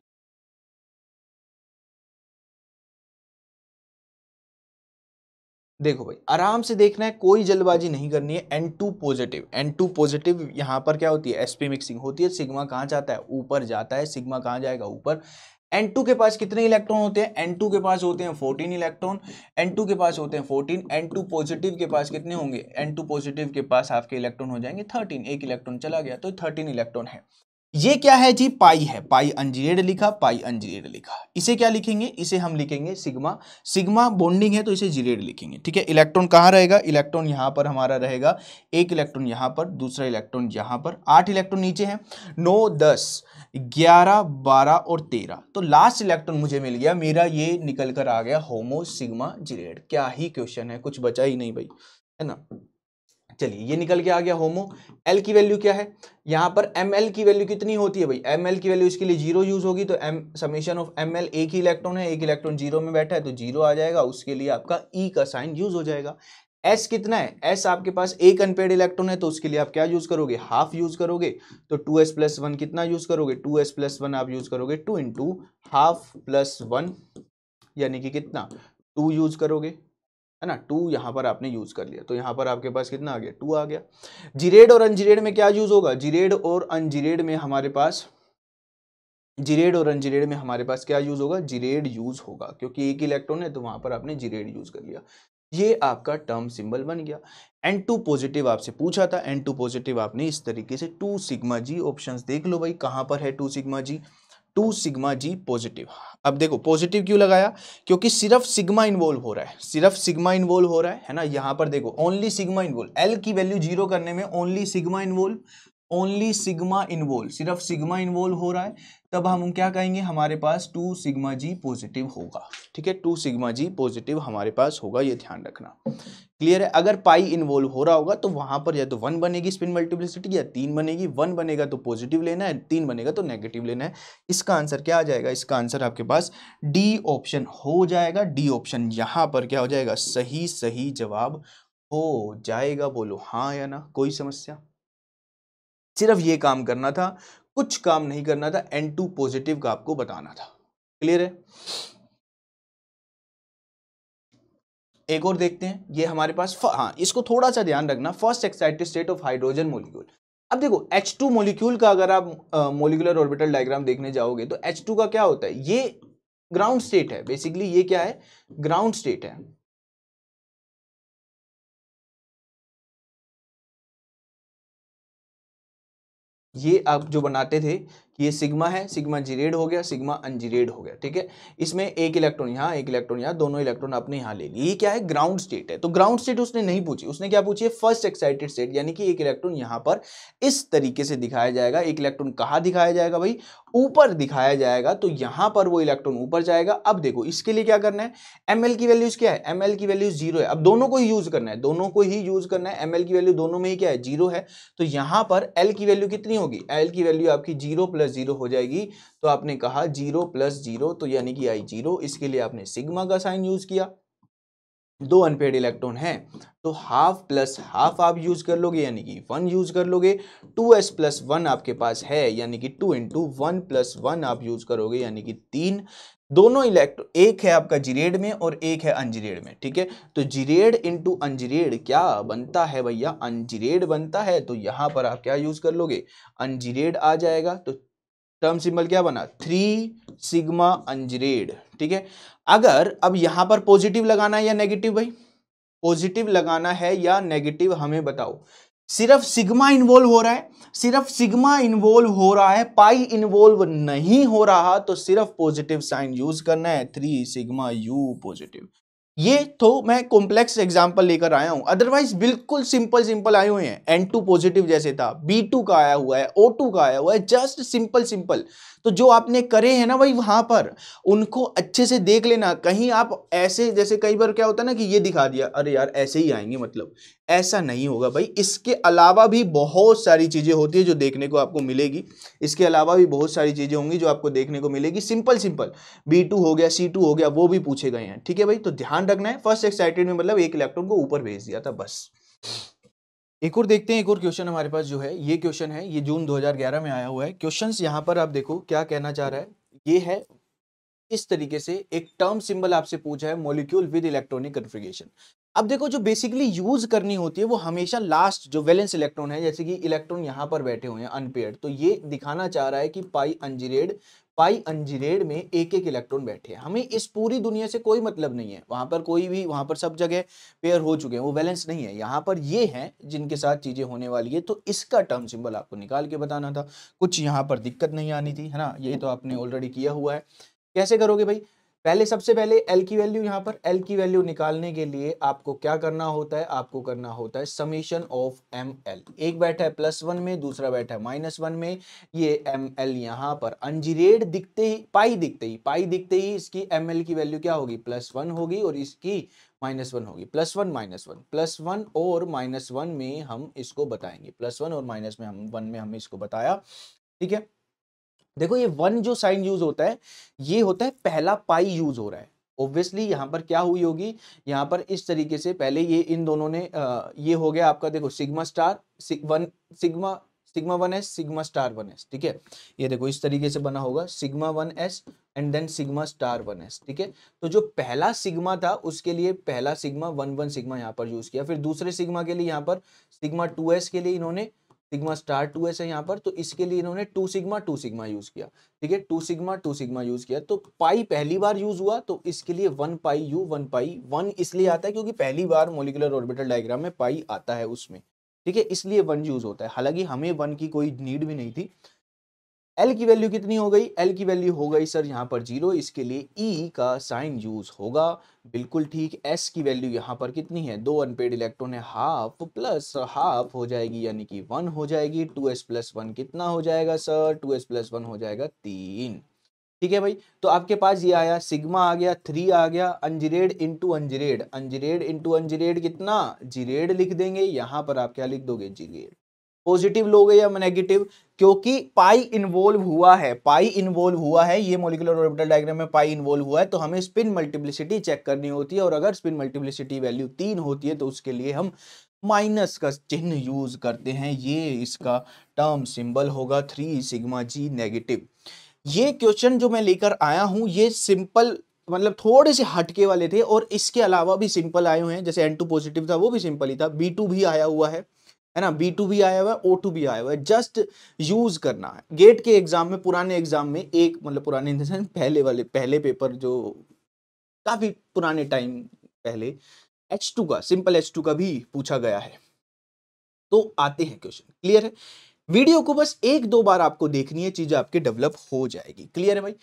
देखो भाई, आराम से देखना है, कोई जल्दबाजी नहीं करनी है। N2 पॉजिटिव, N2 पॉजिटिव यहाँ पर क्या होती है, sp मिक्सिंग होती है, सिग्मा कहाँ जाता है, ऊपर जाता है, सिग्मा कहाँ जाएगा, ऊपर। N2 के पास कितने इलेक्ट्रॉन होते हैं, N2 के पास होते हैं 14 इलेक्ट्रॉन, N2 के पास होते हैं 14, N2 पॉजिटिव के पास कितने होंगे, N2 पॉजिटिव के पास आपके इलेक्ट्रॉन हो जाएंगे 13, एक इलेक्ट्रॉन चला गया, तो 13 इलेक्ट्रॉन है। ये क्या है जी, पाई है, पाई अनजीरेड लिखा, पाई अनजीरेड लिखा, इसे क्या लिखेंगे, इसे हम लिखेंगे सिग्मा, सिग्मा बॉन्डिंग है तो इसे जीरेड लिखेंगे। ठीक है, इलेक्ट्रॉन कहाँ रहेगा, इलेक्ट्रॉन यहाँ पर हमारा रहेगा, एक इलेक्ट्रॉन यहाँ पर, दूसरा इलेक्ट्रॉन यहाँ पर, 8 इलेक्ट्रॉन नीचे हैं, 9 10 11 12 और 13, तो लास्ट इलेक्ट्रॉन मुझे मिल गया, मेरा ये निकल कर आ गया होमो सिग्मा जीरेड। क्या ही क्वेश्चन है, कुछ बचा ही नहीं भाई, है ना। चलिए, ये निकल के आ गया होमो। एल की वैल्यू क्या है, यहां पर एम एल की वैल्यू कितनी होती है भाई, एम एल की वैल्यू इसके लिए 0 यूज होगी, तो M summation of M L, एक ही इलेक्ट्रॉन है, एक इलेक्ट्रॉन 0 में बैठा है तो 0 आ जाएगा, उसके लिए आपका ई का साइन यूज हो जाएगा। एस कितना है, एस आपके पास एक अनपेड इलेक्ट्रॉन है, तो उसके लिए आप क्या यूज करोगे, हाफ यूज करोगे, तो 2s+1 कितना यूज करोगे, 2s+1 आप यूज करोगे 2 इंटू हाफ प्लस 1, यानी कि कितना 2 यूज करोगे, है ना, 2 यहां पर आपने यूज कर लिया, तो यहां पर आपके पास कितना आ गया, 2 आ गया। जीरेड और अनजीरेड में क्या यूज होगा, जीरेड और अनजीरेड में हमारे पास, जीरेड और अनजीरेड में हमारे पास क्या यूज होगा, जीरेड यूज होगा, क्योंकि एक इलेक्ट्रॉन है तो वहां पर आपने जीरेड यूज कर लिया। ये आपका टर्म सिंबल बन गया। N2 पॉजिटिव आपसे पूछा था, N2 पॉजिटिव आपने इस तरीके से 2 सिग्मा जी, ऑप्शंस देख लो भाई कहां पर है 2 सिग्मा जी, 2 सिग्मा जी पॉजिटिव। अब देखो पॉजिटिव क्यों लगाया, क्योंकि सिर्फ सिग्मा इन्वॉल्व हो रहा है, सिर्फ सिग्मा इन्वॉल्व हो रहा है ना, यहां पर देखो ओनली सिग्मा इन्वॉल्व, एल की वैल्यू 0 करने में only sigma involve, only sigma involve, सिर्फ सिग्मा इन्वॉल्व हो रहा है, तब हम क्या कहेंगे, हमारे पास 2 सिग्मा जी पॉजिटिव होगा। ठीक है, 2 सिग्मा जी पॉजिटिव हमारे पास होगा, ये ध्यान रखना। क्लियर है, अगर पाई इन्वॉल्व हो रहा होगा तो वहां पर या तो 1 बनेगी स्पिन मल्टीप्लिसिटी, या 3 बनेगी, 1 बनेगा तो पॉजिटिव लेना है, 3 बनेगा तो नेगेटिव लेना है। इसका आंसर क्या आ जाएगा, इसका आंसर आपके पास डी ऑप्शन हो जाएगा, डी ऑप्शन यहां पर क्या हो जाएगा, सही सही जवाब हो जाएगा। बोलो हाँ या ना, कोई समस्या, सिर्फ ये काम करना था, कुछ काम नहीं करना था, N2 पॉजिटिव का आपको बताना था। क्लियर है, एक और देखते हैं, ये हमारे पास हाँ, इसको थोड़ा सा ध्यान रखना, first excited state of hydrogen molecule. अब देखो H2 मॉलिक्यूल का अगर आप मॉलिक्यूलर ऑर्बिटल डायग्राम देखने जाओगे तो H2 का क्या होता है, ये ग्राउंड स्टेट है, बेसिकली ये क्या है, ग्राउंड स्टेट है। ये आप जो बनाते थे ये सिग्मा है, सिग्मा जीरेड हो गया, सिग्मा अनजीरेड हो गया, ठीक है। इसमें एक इलेक्ट्रॉन यहाँ, एक इलेक्ट्रॉन यहाँ, दोनों इलेक्ट्रॉन आपने यहाँ ले लिए। ये क्या है, ग्राउंड स्टेट है। तो ग्राउंड स्टेट उसने नहीं पूछी, उसने क्या पूछी है, फर्स्ट एक्साइटेड स्टेट, यानी कि एक इलेक्ट्रॉन यहाँ पर इस तरीके से दिखाया जाएगा। एक इलेक्ट्रॉन कहाँ दिखाया जाएगा भाई, ऊपर दिखाया जाएगा, तो यहाँ पर वो इलेक्ट्रॉन ऊपर जाएगा। अब देखो इसके लिए क्या करना है, ml की वैल्यूज क्या है, ml की वैल्यू 0 है। अब दोनों को ही यूज करना है, दोनों को ही यूज करना है। ml की वैल्यू दोनों में ही क्या है, 0 है। तो यहाँ पर l की वैल्यू कितनी होगी, l की वैल्यू आपकी 0 + 0 हो जाएगी। तो आपने कहा 0 + 0, तो यानी कि आई 0। इसके लिए आपने सिग्मा का साइन यूज किया। दो अनपेड इलेक्ट्रॉन हैं तो हाफ प्लस हाफ आप यूज कर लोगे, यानी कि 1 यूज कर लोगे। 2s + 1 आपके पास है, यानी कि 2 × 1 + 1 आप यूज करोगे, यानी कि 3। दोनों इलेक्ट्रॉन, एक है आपका जीरेड में और एक है अनजीरेड में, ठीक है। तो जीरेड इंटू अनजीरेड क्या बनता है भैया, अनजीरेड बनता है। तो यहां पर आप क्या यूज कर लोगे, अनजीरेड आ जाएगा। तो टर्म सिंबल क्या बना, 3 सिग्मा अनजीरेड, ठीक है। अगर अब यहां पर पॉजिटिव लगाना है या नेगेटिव भाई, पॉजिटिव लगाना है या नेगेटिव हमें बताओ। सिर्फ सिग्मा इन्वॉल्व हो रहा है, सिर्फ सिग्मा इन्वॉल्व हो रहा है, पाई इन्वॉल्व नहीं हो रहा, तो सिर्फ पॉजिटिव साइन यूज करना है, 3 सिग्मा यू पॉजिटिव। ये तो मैं कॉम्प्लेक्स एग्जांपल लेकर आया हूं, अदरवाइज बिल्कुल सिंपल सिंपल आए हुए हैं। N2 पॉजिटिव जैसे था, B2 का आया हुआ है, O2 का आया हुआ है, जस्ट सिंपल सिंपल। तो जो आपने करे हैं ना भाई वहां पर, उनको अच्छे से देख लेना। कहीं आप ऐसे, जैसे कई बार क्या होता है ना कि ये दिखा दिया, अरे यार ऐसे ही आएंगे, मतलब ऐसा नहीं होगा भाई। इसके अलावा भी बहुत सारी चीजें होती है जो देखने को आपको मिलेगी। इसके अलावा भी बहुत सारी चीजें होंगी जो आपको देखने को मिलेगी। सिंपल सिंपल B2 हो गया, C2 हो गया, वो भी पूछे गए हैं, ठीक है भाई। तो ध्यान रखना है, फर्स्ट एक्साइटेड में मतलब एक इलेक्ट्रॉन को ऊपर भेज दिया था, बस। एक और देखते हैं, एक और क्वेश्चन हमारे पास जो है, ये क्वेश्चन है, ये जून 2011 में आया हुआ है। क्वेश्चंस यहाँ पर आप देखो क्या कहना चाह रहा है, ये है इस तरीके से। एक टर्म सिंबल आपसे पूछा है, मॉलिक्यूल विद इलेक्ट्रॉनिक कन्फिगरेशन। अब देखो जो बेसिकली यूज करनी होती है वो हमेशा लास्ट जो वैलेंस इलेक्ट्रॉन है, जैसे कि इलेक्ट्रॉन यहाँ पर बैठे हुए हैं अनपेयर्ड, तो ये दिखाना चाह रहा है कि पाई अनजीरेड में एक एक इलेक्ट्रॉन बैठे हैं। हमें इस पूरी दुनिया से कोई मतलब नहीं है, वहां पर कोई भी, वहां पर सब जगह पेयर हो चुके हैं, वो वैलेंस नहीं है। यहाँ पर ये हैं जिनके साथ चीजें होने वाली है, तो इसका टर्म सिंबल आपको निकाल के बताना था। कुछ यहाँ पर दिक्कत नहीं आनी थी, है ना। ये तो आपने ऑलरेडी किया हुआ है। कैसे करोगे भाई, पहले सबसे पहले L की वैल्यू, यहाँ पर L की वैल्यू निकालने के लिए आपको क्या करना होता है, आपको करना होता है समीशन ऑफ ML। एक बैठा है +1 में, दूसरा बैठा है -1 में। ये ML यहाँ पर अनजीरेड दिखते ही, पाई दिखते ही इसकी ML की वैल्यू क्या होगी, +1 होगी, और इसकी -1 होगी। +1 -1 +1 और -1 में हम इसको बताएंगे, +1 और -1 में हम इसको बताया, ठीक है। देखो ये 1 जो साइन यूज होता है, ये होता है पहला पाई यूज हो रहा है। ऑब्वियसली यहाँ पर क्या हुई होगी, यहाँ पर इस तरीके से पहले ये इन दोनों ने ये हो गया आपका, देखो sigma star sigma 1s sigma star 1s, ठीक है। ये देखो इस तरीके से बना होगा, sigma 1s and then sigma star 1s, ठीक है। तो जो पहला सिग्मा था उसके लिए पहला सिग्मा 1 सिग्मा यहाँ पर यूज किया, फिर दूसरे सिग्मा के लिए यहाँ पर सिग्मा 2s के लिए इन्होंने सिग्मा स्टार 2s है यहाँ पर, तो इसके लिए इन्होंने 2 सिग्मा यूज किया, ठीक है। 2 सिग्मा यूज किया, तो पाई पहली बार यूज हुआ, तो इसके लिए 1 पाई यू 1 पाई 1 इसलिए आता है क्योंकि पहली बार मॉलिक्यूलर ऑर्बिटल डायग्राम में पाई आता है उसमें, ठीक है, इसलिए 1 यूज होता है। हालांकि हमें 1 की कोई नीड भी नहीं थी। L की वैल्यू कितनी हो गई, L की वैल्यू हो गई सर यहाँ पर 0, इसके लिए E का साइन यूज होगा, बिल्कुल ठीक। S की वैल्यू यहाँ पर कितनी है, 2 अनपेड इलेक्ट्रॉन है, हाफ प्लस हाफ हो जाएगी, यानी कि 1 हो जाएगी। 2s + 1 कितना हो जाएगा सर, 2s + 1 हो जाएगा 3, ठीक है भाई। तो आपके पास ये आया, सिग्मा आ गया, 3 आ गया, अनजीरेड इंटू अनजीरेड कितना, जीरेड लिख देंगे, यहाँ पर आप क्या लिख दोगे, जीरेड। पॉजिटिव लोगे या नेगेटिव, क्योंकि पाई इन्वॉल्व हुआ है, ये मॉलिक्यूलर ऑर्बिटल डायग्राम में पाई इन्वॉल्व हुआ है, तो हमें स्पिन मल्टीप्लिसिटी चेक करनी होती है, और अगर स्पिन मल्टीप्लिसिटी वैल्यू 3 होती है तो उसके लिए हम माइनस का चिन्ह यूज करते हैं। ये इसका टर्म सिंबल होगा 3 सिग्मा जी नेगेटिव। ये क्वेश्चन जो मैं लेकर आया हूं ये सिंपल, मतलब थोड़े से हटके वाले थे, और इसके अलावा भी सिंपल आए हुए हैं। जैसे N2 पॉजिटिव था वो भी सिंपल ही था, B2 भी आया हुआ है ना, B2 भी आया हुआ है, O2 भी आया हुआ है। जस्ट यूज करना है। गेट के एग्जाम में, पुराने एग्जाम में, एक मतलब पुराने पहले पेपर जो काफी पुराने टाइम पहले H2 का, सिंपल H2 का भी पूछा गया है। तो आते हैं क्वेश्चन, क्लियर है। वीडियो को बस 1-2 बार आपको देखनी है, चीजें आपके डेवलप हो जाएगी। क्लियर है भाई।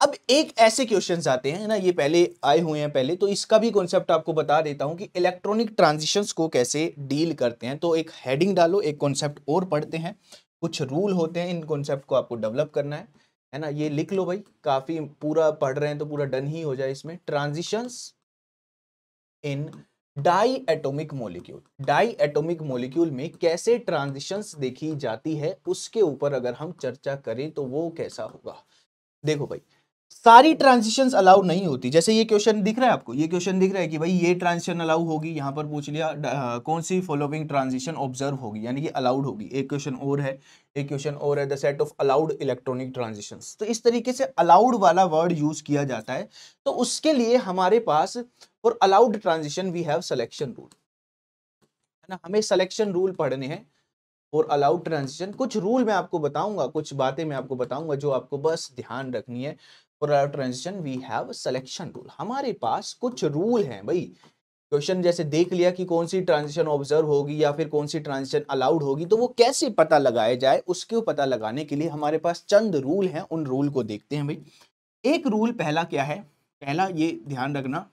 अब एक ऐसे क्वेश्चंस आते हैं ना, ये पहले आए हुए हैं पहले, तो इसका भी कॉन्सेप्ट आपको बता देता हूं कि इलेक्ट्रॉनिक ट्रांजिशंस को कैसे डील करते हैं। तो एक हेडिंग डालो, एक कॉन्सेप्ट और पढ़ते हैं, कुछ रूल होते हैं, इन कॉन्सेप्ट को आपको डेवलप करना है ना। ये लिख लो भाई, काफी पूरा पढ़ रहे हैं तो पूरा डन ही हो जाए इसमें। Transitions in diatomic molecule, diatomic molecule में कैसे ट्रांजिशंस देखी जाती है, उसके ऊपर अगर हम चर्चा करें तो वो कैसा होगा। देखो भाई, सारी ट्रांजिशंस अलाउ नहीं होती। जैसे ये क्वेश्चन दिख रहा है आपको, ये क्वेश्चन दिख रहा है कि भाई ये ट्रांजिशन अलाउ होगी, यहां पर पूछ लिया कौन सी फॉलोइंग ट्रांजिशन ऑब्जर्व होगी, यानी कि अलाउड होगी। एक क्वेश्चन और है, एक क्वेश्चन और है, the set of allowed electronic transitions. तो इस तरीके से अलाउड वाला वर्ड यूज किया जाता है। तो उसके लिए हमारे पास for allowed transition we have selection rule, है ना। हमें सिलेक्शन रूल पढ़ने हैं और अलाउड ट्रांजिशन। कुछ रूल मैं आपको बताऊंगा, कुछ बातें मैं आपको बताऊंगा जो आपको बस ध्यान रखनी है। For allowed transition we have selection rule, हमारे पास कुछ रूल हैं भाई। क्वेश्चन जैसे देख लिया कि कौन सी ट्रांजिशन ऑब्जर्व होगी या फिर कौन सी ट्रांजिशन अलाउड होगी, तो वो कैसे पता लगाया जाए, उसको पता लगाने के लिए हमारे पास चंद रूल हैं। उन रूल को देखते हैं भाई। एक रूल पहला क्या है, पहला ये ध्यान रखना,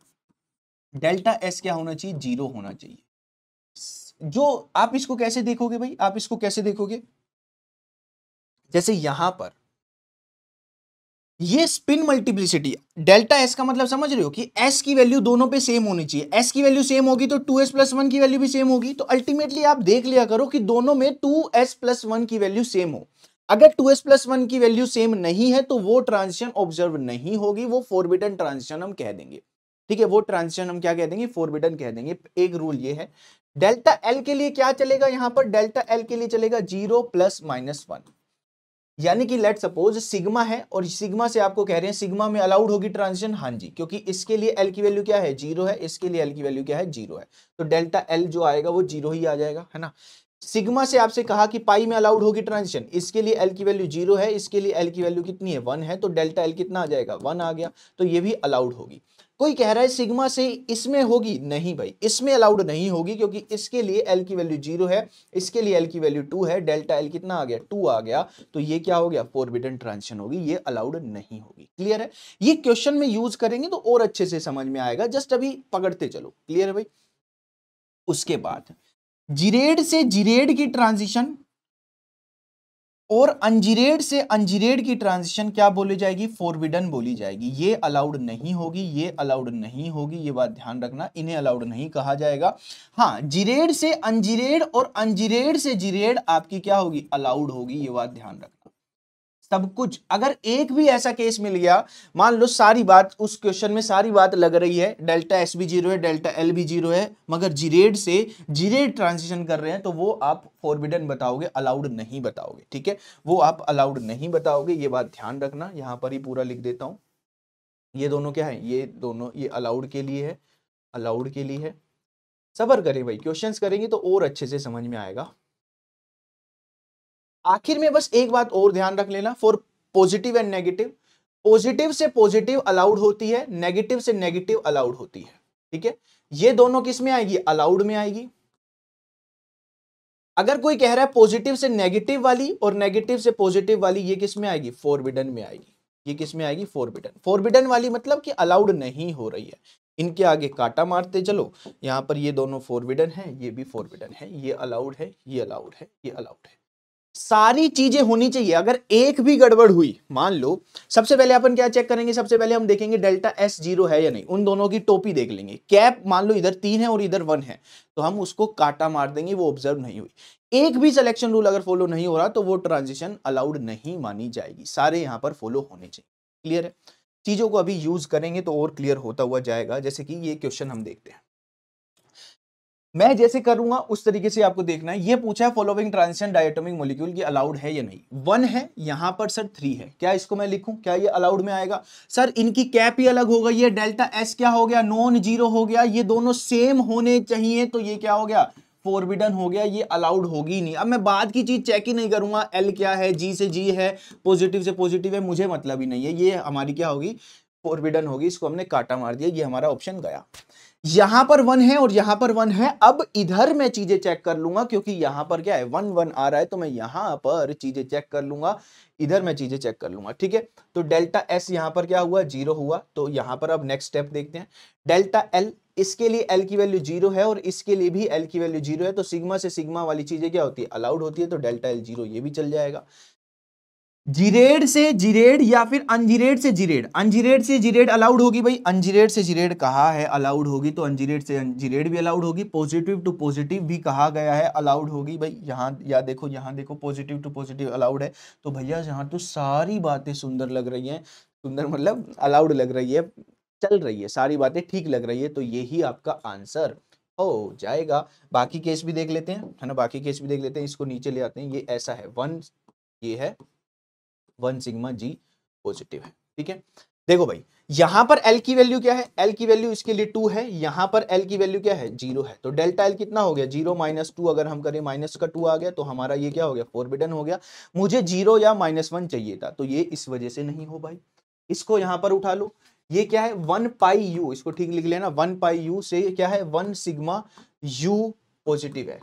डेल्टा एस क्या होना चाहिए, 0 होना चाहिए। जो आप इसको कैसे देखोगे भाई, आप इसको कैसे देखोगे, जैसे यहां पर ये स्पिन मल्टीप्लिसिटी, डेल्टा एस का मतलब समझ रहे हो कि एस की वैल्यू दोनों पे सेम होनी चाहिए। एस की वैल्यू सेम होगी तो 2s+1 की वैल्यू भी सेम होगी। तो अल्टीमेटली आप देख लिया करो कि दोनों में 2s+1 की वैल्यू सेम हो। अगर 2s+1 की वैल्यू सेम नहीं है तो वो ट्रांजिशन ऑब्जर्व नहीं होगी, वो फॉरबिडन ट्रांजिशन हम कह देंगे। ठीक है, वो ट्रांजिशन हम क्या कह देंगे, फॉरबिडन कह देंगे। एक रूल ये है। डेल्टा एल के लिए क्या चलेगा, यहां पर डेल्टा एल के लिए चलेगा 0 ± 1। यानी कि लेट सपोज सिग्मा है और सिग्मा से आपको कह रहे हैं सिग्मा में अलाउड होगी ट्रांजिशन, हाँ जी, क्योंकि इसके लिए एल की वैल्यू क्या है, 0 है, इसके लिए एल की वैल्यू क्या है, 0 है। तो डेल्टा एल जो आएगा वो 0 ही आ जाएगा, है ना। सिग्मा से आपसे कहा कि पाई में अलाउड होगी ट्रांजिशन, इसके लिए एल की वैल्यू 0 है, इसके लिए एल की वैल्यू कितनी है, 1 है, तो डेल्टा एल कितना आ जाएगा, 1 आ गया। तो ये भी अलाउड होगी। कोई कह रहा है सिग्मा से इसमें होगी, नहीं भाई, इसमें अलाउड नहीं होगी, क्योंकि इसके लिए एल की वैल्यू 0 है, इसके लिए एल की वैल्यू 2 है, डेल्टा एल कितना आ गया, 2 आ गया। तो ये क्या हो गया, फॉरबिडन ट्रांजिशन होगी, ये अलाउड नहीं होगी। क्लियर है। ये क्वेश्चन में यूज करेंगे तो और अच्छे से समझ में आएगा, जस्ट अभी पकड़ते चलो। क्लियर है भाई। उसके बाद जीरेड से जीरेड की ट्रांजिशन और अंजीरेड से अंजीरेड की ट्रांजिशन क्या बोली जाएगी, फॉरबिडन बोली जाएगी। ये अलाउड नहीं होगी, ये अलाउड नहीं होगी, ये बात ध्यान रखना, इन्हें अलाउड नहीं कहा जाएगा। हाँ, जीरेड से अंजीरेड और अंजीरेड से जीरेड आपकी क्या होगी, अलाउड होगी, ये बात ध्यान रखना। सब कुछ, अगर एक भी ऐसा केस मिल गया, मान लो सारी बात उस क्वेश्चन में सारी बात लग रही है, डेल्टा एस भी 0 है, डेल्टा एल भी 0 है, मगर जीरेड से जीरेड ट्रांजिशन कर रहे हैं, तो वो आप फॉरबिडन बताओगे, अलाउड नहीं बताओगे। ठीक है, वो आप अलाउड नहीं बताओगे, ये बात ध्यान रखना। यहां पर ही पूरा लिख देता हूं। ये दोनों क्या है, ये दोनों ये अलाउड के लिए है, अलाउड के लिए है। सबर करें भाई, क्वेश्चंस करेंगे तो और अच्छे से समझ में आएगा। आखिर में बस एक बात और ध्यान रख लेना, for positive and negative, positive से पॉजिटिव अलाउड होती है, नेगेटिव से नेगेटिव अलाउड होती है। ठीक है, ये दोनों किस में आएगी, अलाउड में आएगी। अगर कोई कह रहा है पॉजिटिव से नेगेटिव वाली और नेगेटिव से पॉजिटिव वाली, ये किस में आएगी, फॉरबिडन में आएगी। ये किस में आएगी, फॉरबिडन। फॉरबिडन वाली मतलब कि अलाउड नहीं हो रही है। इनके आगे काटा मारते चलो, यहां पर ये दोनों फॉरबिडन है, ये भी फॉरबिडन है, ये अलाउड है, ये अलाउड है, ये अलाउड है। सारी चीजें होनी चाहिए। अगर एक भी गड़बड़ हुई, मान लो, सबसे पहले अपन क्या चेक करेंगे, सबसे पहले हम देखेंगे डेल्टा एस 0 है या नहीं, उन दोनों की टोपी देख लेंगे। कैप मान लो इधर 3 है और इधर 1 है, तो हम उसको काटा मार देंगे, वो ऑब्जर्व नहीं हुई। एक भी सिलेक्शन रूल अगर फॉलो नहीं हो रहा तो वो ट्रांजिशन अलाउड नहीं मानी जाएगी। सारे यहां पर फॉलो होने चाहिए। क्लियर है। चीजों को अभी यूज करेंगे तो और क्लियर होता हुआ जाएगा। जैसे कि ये क्वेश्चन हम देखते हैं, मैं जैसे करूंगा उस तरीके से आपको देखना है। ये पूछा है फॉलोइंग ट्रांजिशन डायटोमिक मॉलिक्यूल की अलाउड है या नहीं। 1 है, यहां पर सर 3 है, क्या इसको मैं लिखूं, क्या ये अलाउड में आएगा। सर इनकी कैप ही अलग हो गई है, डेल्टा एस क्या हो गया, नॉन जीरो हो गया, ये दोनों सेम होने चाहिए, तो ये क्या हो गया, फॉरबिडन हो गया, ये अलाउड होगी नहीं। अब मैं बाद की चीज चेक ही नहीं करूंगा, एल क्या है, जी से जी है, पॉजिटिव से पॉजिटिव है, मुझे मतलब ही नहीं है, ये हमारी क्या होगी, फॉरबिडन होगी। इसको हमने काटा मार दिया, ये हमारा ऑप्शन गया। यहां पर 1 है और यहां पर 1 है। अब इधर मैं चीजें चेक कर लूंगा क्योंकि यहां पर क्या है 1 1 आ रहा है, तो मैं यहां पर चीजें चेक कर लूंगा, इधर मैं चीजें चेक कर लूंगा। ठीक है, तो डेल्टा एस यहां पर क्या हुआ 0 हुआ, तो यहां पर अब नेक्स्ट स्टेप देखते हैं। डेल्टा एल, इसके लिए एल की वैल्यू 0 है और इसके लिए भी एल की वैल्यू 0 है, तो सिग्मा से सिग्मा वाली चीजें क्या होती है अलाउड होती है, तो डेल्टा एल 0 ये भी चल जाएगा। जीरेड से जीरेड या फिर अनजीरेड से जीरेड, अनजीरेड से जीरेड अलाउड होगी भाई, अनजीरेड से जीरेड कहा है अलाउड होगी, तो अनजीरेड से अनजीरेड भी अलाउड होगी। पॉजिटिव टू पॉजिटिव भी कहा गया है अलाउड होगी भाई, यहाँ देखो पॉजिटिव टू पॉजिटिव अलाउड है, तो भैया यहाँ तो सारी बातें सुंदर लग रही हैं, सुंदर मतलब अलाउड लग रही है, चल रही है, सारी बातें ठीक लग रही है, तो यही आपका आंसर हो जाएगा। बाकी केस भी देख लेते हैं, है ना, बाकी केस भी देख लेते हैं, इसको नीचे ले आते हैं। ये ऐसा है 1, ये है 1 सिग्मा जी पॉजिटिव है। ठीक है, देखो भाई यहां पर एल की वैल्यू क्या है, एल की वैल्यू इसके लिए 2 है, यहां पर एल की वैल्यू क्या है 0 है, तो डेल्टा एल कितना हो गया 0 माइनस 2, अगर हम करें माइनस का 2 आ गया, तो हमारा ये क्या हो गया फॉरबिडन हो गया। मुझे 0 या -1 चाहिए था, तो ये इस वजह से नहीं हो भाई। इसको यहां पर उठा लो, ये क्या है 1 पाई यू, इसको ठीक लिख लेना, 1 पाई यू से क्या है 1 सिग्मा यू पॉजिटिव है।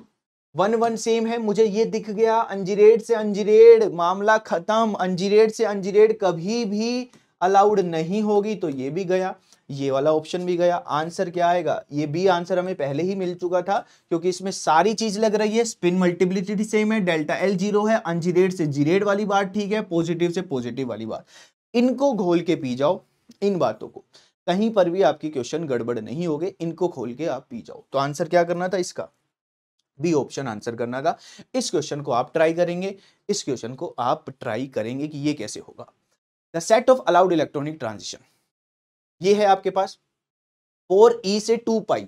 1 1 सेम है, मुझे ये दिख गया, अंजीरेड से अंजीरेड मामला खत्म, अंजीरेड से अंजीरेड कभी भी अलाउड नहीं होगी, तो ये भी गया, ये वाला ऑप्शन भी गया। आंसर क्या आएगा, ये बी आंसर हमें पहले ही मिल चुका था, क्योंकि इसमें सारी चीज लग रही है, स्पिन मल्टीप्लिसिटी सेम है, डेल्टा एल 0 है, अंजीरेड से जीरेड वाली बात ठीक है, पॉजिटिव से पॉजिटिव वाली बात, इनको घोल के पी जाओ, इन बातों को, कहीं पर भी आपकी क्वेश्चन गड़बड़ नहीं होगे, इनको खोल के आप पी जाओ। तो आंसर क्या करना था इसका, बी ऑप्शन आंसर करना था। इस क्वेश्चन को आप ट्राई करेंगे, इस क्वेश्चन को आप ट्राई करेंगे कि ये कैसे होगा। The set of allowed electronic transition, ये है आपके पास 4e से 2 पाई,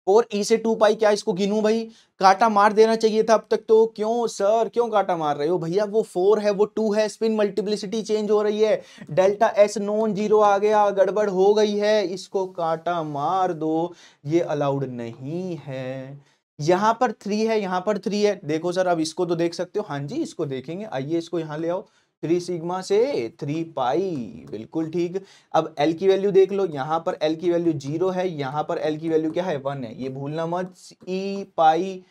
4e से 2 पाई, क्या इसको गिनूं भाई, काटा मार देना चाहिए था अब तक तो, क्यों सर क्यों काटा मार रहे हो भैया, वो 4 है वो 2 है, स्पिन मल्टीप्लिसिटी चेंज हो रही है, डेल्टा एस नॉन जीरो आ गया, गड़बड़ हो गई है, इसको काटा मार दो, ये अलाउड नहीं है। यहां पर 3 है, यहां पर 3 है, देखो सर अब इसको तो देख सकते हो, हाँ जी इसको देखेंगे, आइए इसको यहां ले आओ, 3 सिग्मा से 3 पाई, बिल्कुल ठीक। अब L की वैल्यू देख लो, यहां पर L की वैल्यू 0 है, यहां पर L की वैल्यू क्या है 1 है, ये भूलना मत, ई पाई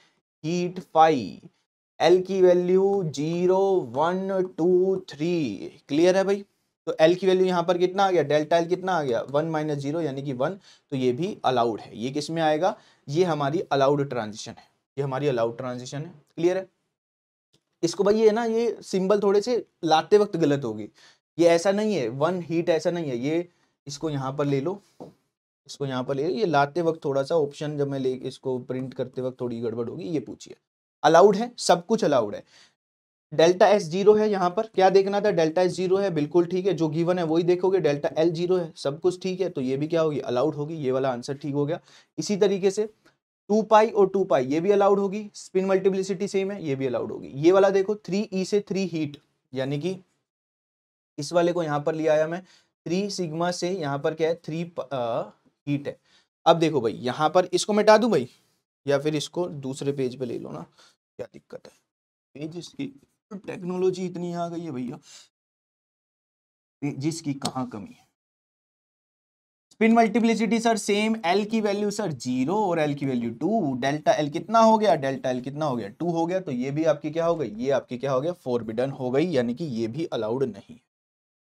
हीट फाई, L की वैल्यू 0 1 2 3, क्लियर है भाई। तो L की वैल्यू यहां पर कितना आ गया, डेल्टा L कितना आ गया 1 माइनस 0 यानी कि 1, तो ये भी अलाउड है। ये किस में आएगा, ये हमारी अलाउड ट्रांजिशन है, ये हमारी अलाउड ट्रांजिशन है, क्लियर है। इसको भाई ये ना, ये सिंबल थोड़े से लाते वक्त गलत होगी, ये ऐसा नहीं है 1 हीट, ऐसा नहीं है ये, इसको यहाँ पर ले लो, इसको यहाँ पर ले लो, ये लाते वक्त थोड़ा सा ऑप्शन जब मैं ले इसको प्रिंट करते वक्त थोड़ी गड़बड़ होगी, ये पूछिए। अलाउड है, सब कुछ अलाउड है। डेल्टा एस 0 है, यहाँ पर क्या देखना था, डेल्टा एस 0 है, बिल्कुल ठीक है, जो गिवन है वही देखोगे, डेल्टा एल 0 है, सब कुछ ठीक है, तो ये भी क्या होगी अलाउड होगी, ये वाला आंसर ठीक हो गया। इसी तरीके से 2 पाई और 2 पाई ये भी अलाउड होगी, स्पिन मल्टीप्लिसिटी सेम है, ये भी अलाउड होगी। ये वाला देखो 3e से 3 हीट, यानी कि इस वाले को यहां पर लिया आया मैं, 3 सिग्मा से यहां पर क्या है 3 हीट है। अब देखो भाई यहां पर इसको मिटा दूं भाई, या फिर इसको दूसरे पेज पे ले लो ना, क्या दिक्कत है, पेज की टेक्नोलॉजी इतनी आ गई है भैया, पेजेस की कहाँ कमी है। Spin multiplicity sir same, L की वैल्यू सर 0 और एल की वैल्यू 2, डेल्टा एल कितना हो गया, डेल्टा एल कितना हो गया 2 हो गया, तो ये भी आपकी क्या हो गई, ये आपकी क्या हो गया फॉरबिडन हो गई, यानी कि ये भी अलाउड नहीं।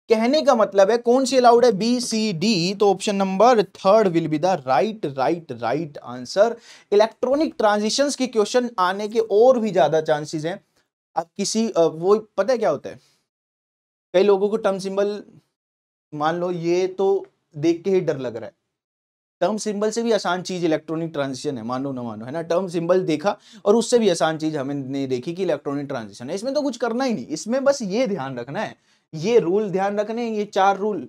कहने का मतलब है कौन सी अलाउड है, बी सी डी, तो option number 3 will be the right answer. Electronic transitions के क्वेश्चन आने के और भी ज्यादा चांसेस हैं। अब किसी वो पता है क्या होता है, कई लोगों को टर्म सिंबल, मान लो ये तो देख के ही डर लग रहा है, टर्म सिंबल से भी आसान चीज इलेक्ट्रॉनिक ट्रांजिशन है, मानो ना मानो, है ना, टर्म सिंबल देखा और उससे भी आसान चीज हमने देखी कि इलेक्ट्रॉनिक ट्रांजिशन है। इसमें तो कुछ करना ही नहीं, इसमें बस ये ध्यान रखना है, ये रूल ध्यान रखने हैं, ये 4 रूल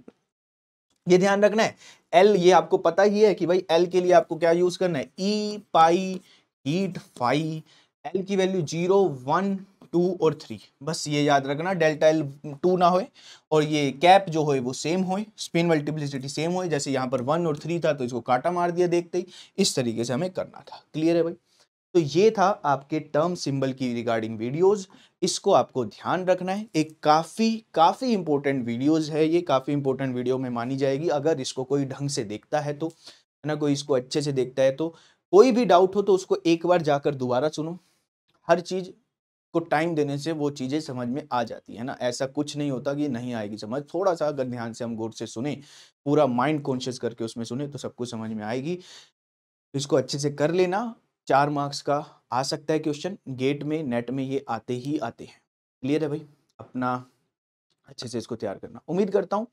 ये ध्यान रखना है। एल ये आपको पता ही है कि भाई एल के लिए आपको क्या यूज करना है, ई पाई हीट फाई, एल की वैल्यू 0 1 2 और 3, बस ये याद रखना, डेल्टा एल 2 ना होए और ये कैप जो होए वो सेम होए, स्पिन मल्टीप्लिसिटी सेम होए, जैसे यहाँ पर 1 और 3 था तो इसको काटा मार दिया देखते ही, इस तरीके से हमें करना था। क्लियर है भाई। तो ये था आपके टर्म सिंबल की रिगार्डिंग वीडियोस, इसको आपको ध्यान रखना है, एक काफी इंपॉर्टेंट वीडियोस है ये, काफी इंपॉर्टेंट वीडियो में मानी जाएगी अगर इसको कोई ढंग से देखता है तो। है ना, कोई इसको अच्छे से देखता है तो कोई भी डाउट हो तो उसको एक बार जाकर दोबारा सुनो। हर चीज़ को टाइम देने से वो चीज़ें समझ में आ जाती है ना, ऐसा कुछ नहीं होता कि नहीं आएगी समझ। थोड़ा-सा अगर ध्यान से हम गौर से सुने, पूरा माइंड कॉन्शियस करके उसमें सुने तो सब कुछ समझ में आएगी। तो इसको अच्छे से कर लेना, 4 मार्क्स का आ सकता है क्वेश्चन, गेट में, नेट में ये आते ही आते हैं। क्लियर है भाई? अपना अच्छे से इसको तैयार करना। उम्मीद करता हूँ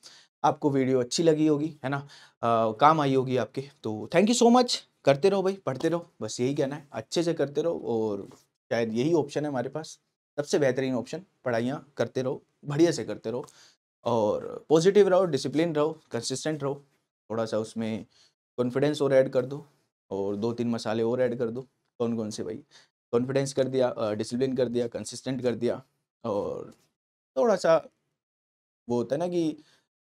आपको वीडियो अच्छी लगी होगी, है ना? काम आई होगी आपके। तो थैंक यू सो मच। करते रहो भाई, पढ़ते रहो, बस यही कहना है। अच्छे से करते रहो और शायद यही ऑप्शन है हमारे पास, सबसे बेहतरीन ऑप्शन। पढ़ाइयाँ करते रहो, बढ़िया से करते रहो और पॉजिटिव रहो, डिसिप्लिन रहो, कंसिस्टेंट रहो। थोड़ा-सा उसमें कॉन्फिडेंस और ऐड कर दो और 2-3 मसाले और ऐड कर दो। कौन-कौन से भाई? कॉन्फिडेंस कर दिया, डिसिप्लिन कर दिया, कंसिस्टेंट कर दिया और थोड़ा-सा वो होता है ना कि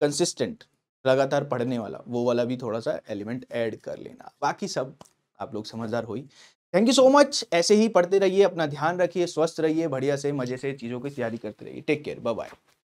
कंसिस्टेंट, लगातार पढ़ने वाला, वो वाला भी थोड़ा-सा एलिमेंट ऐड कर लेना। बाकी सब आप लोग समझदार हो ही। Thank you so much. ऐसे ही पढ़ते रहिए, अपना ध्यान रखिए, स्वस्थ रहिए, बढ़िया से मज़े से चीज़ों की तैयारी करते रहिए। Take care, bye bye.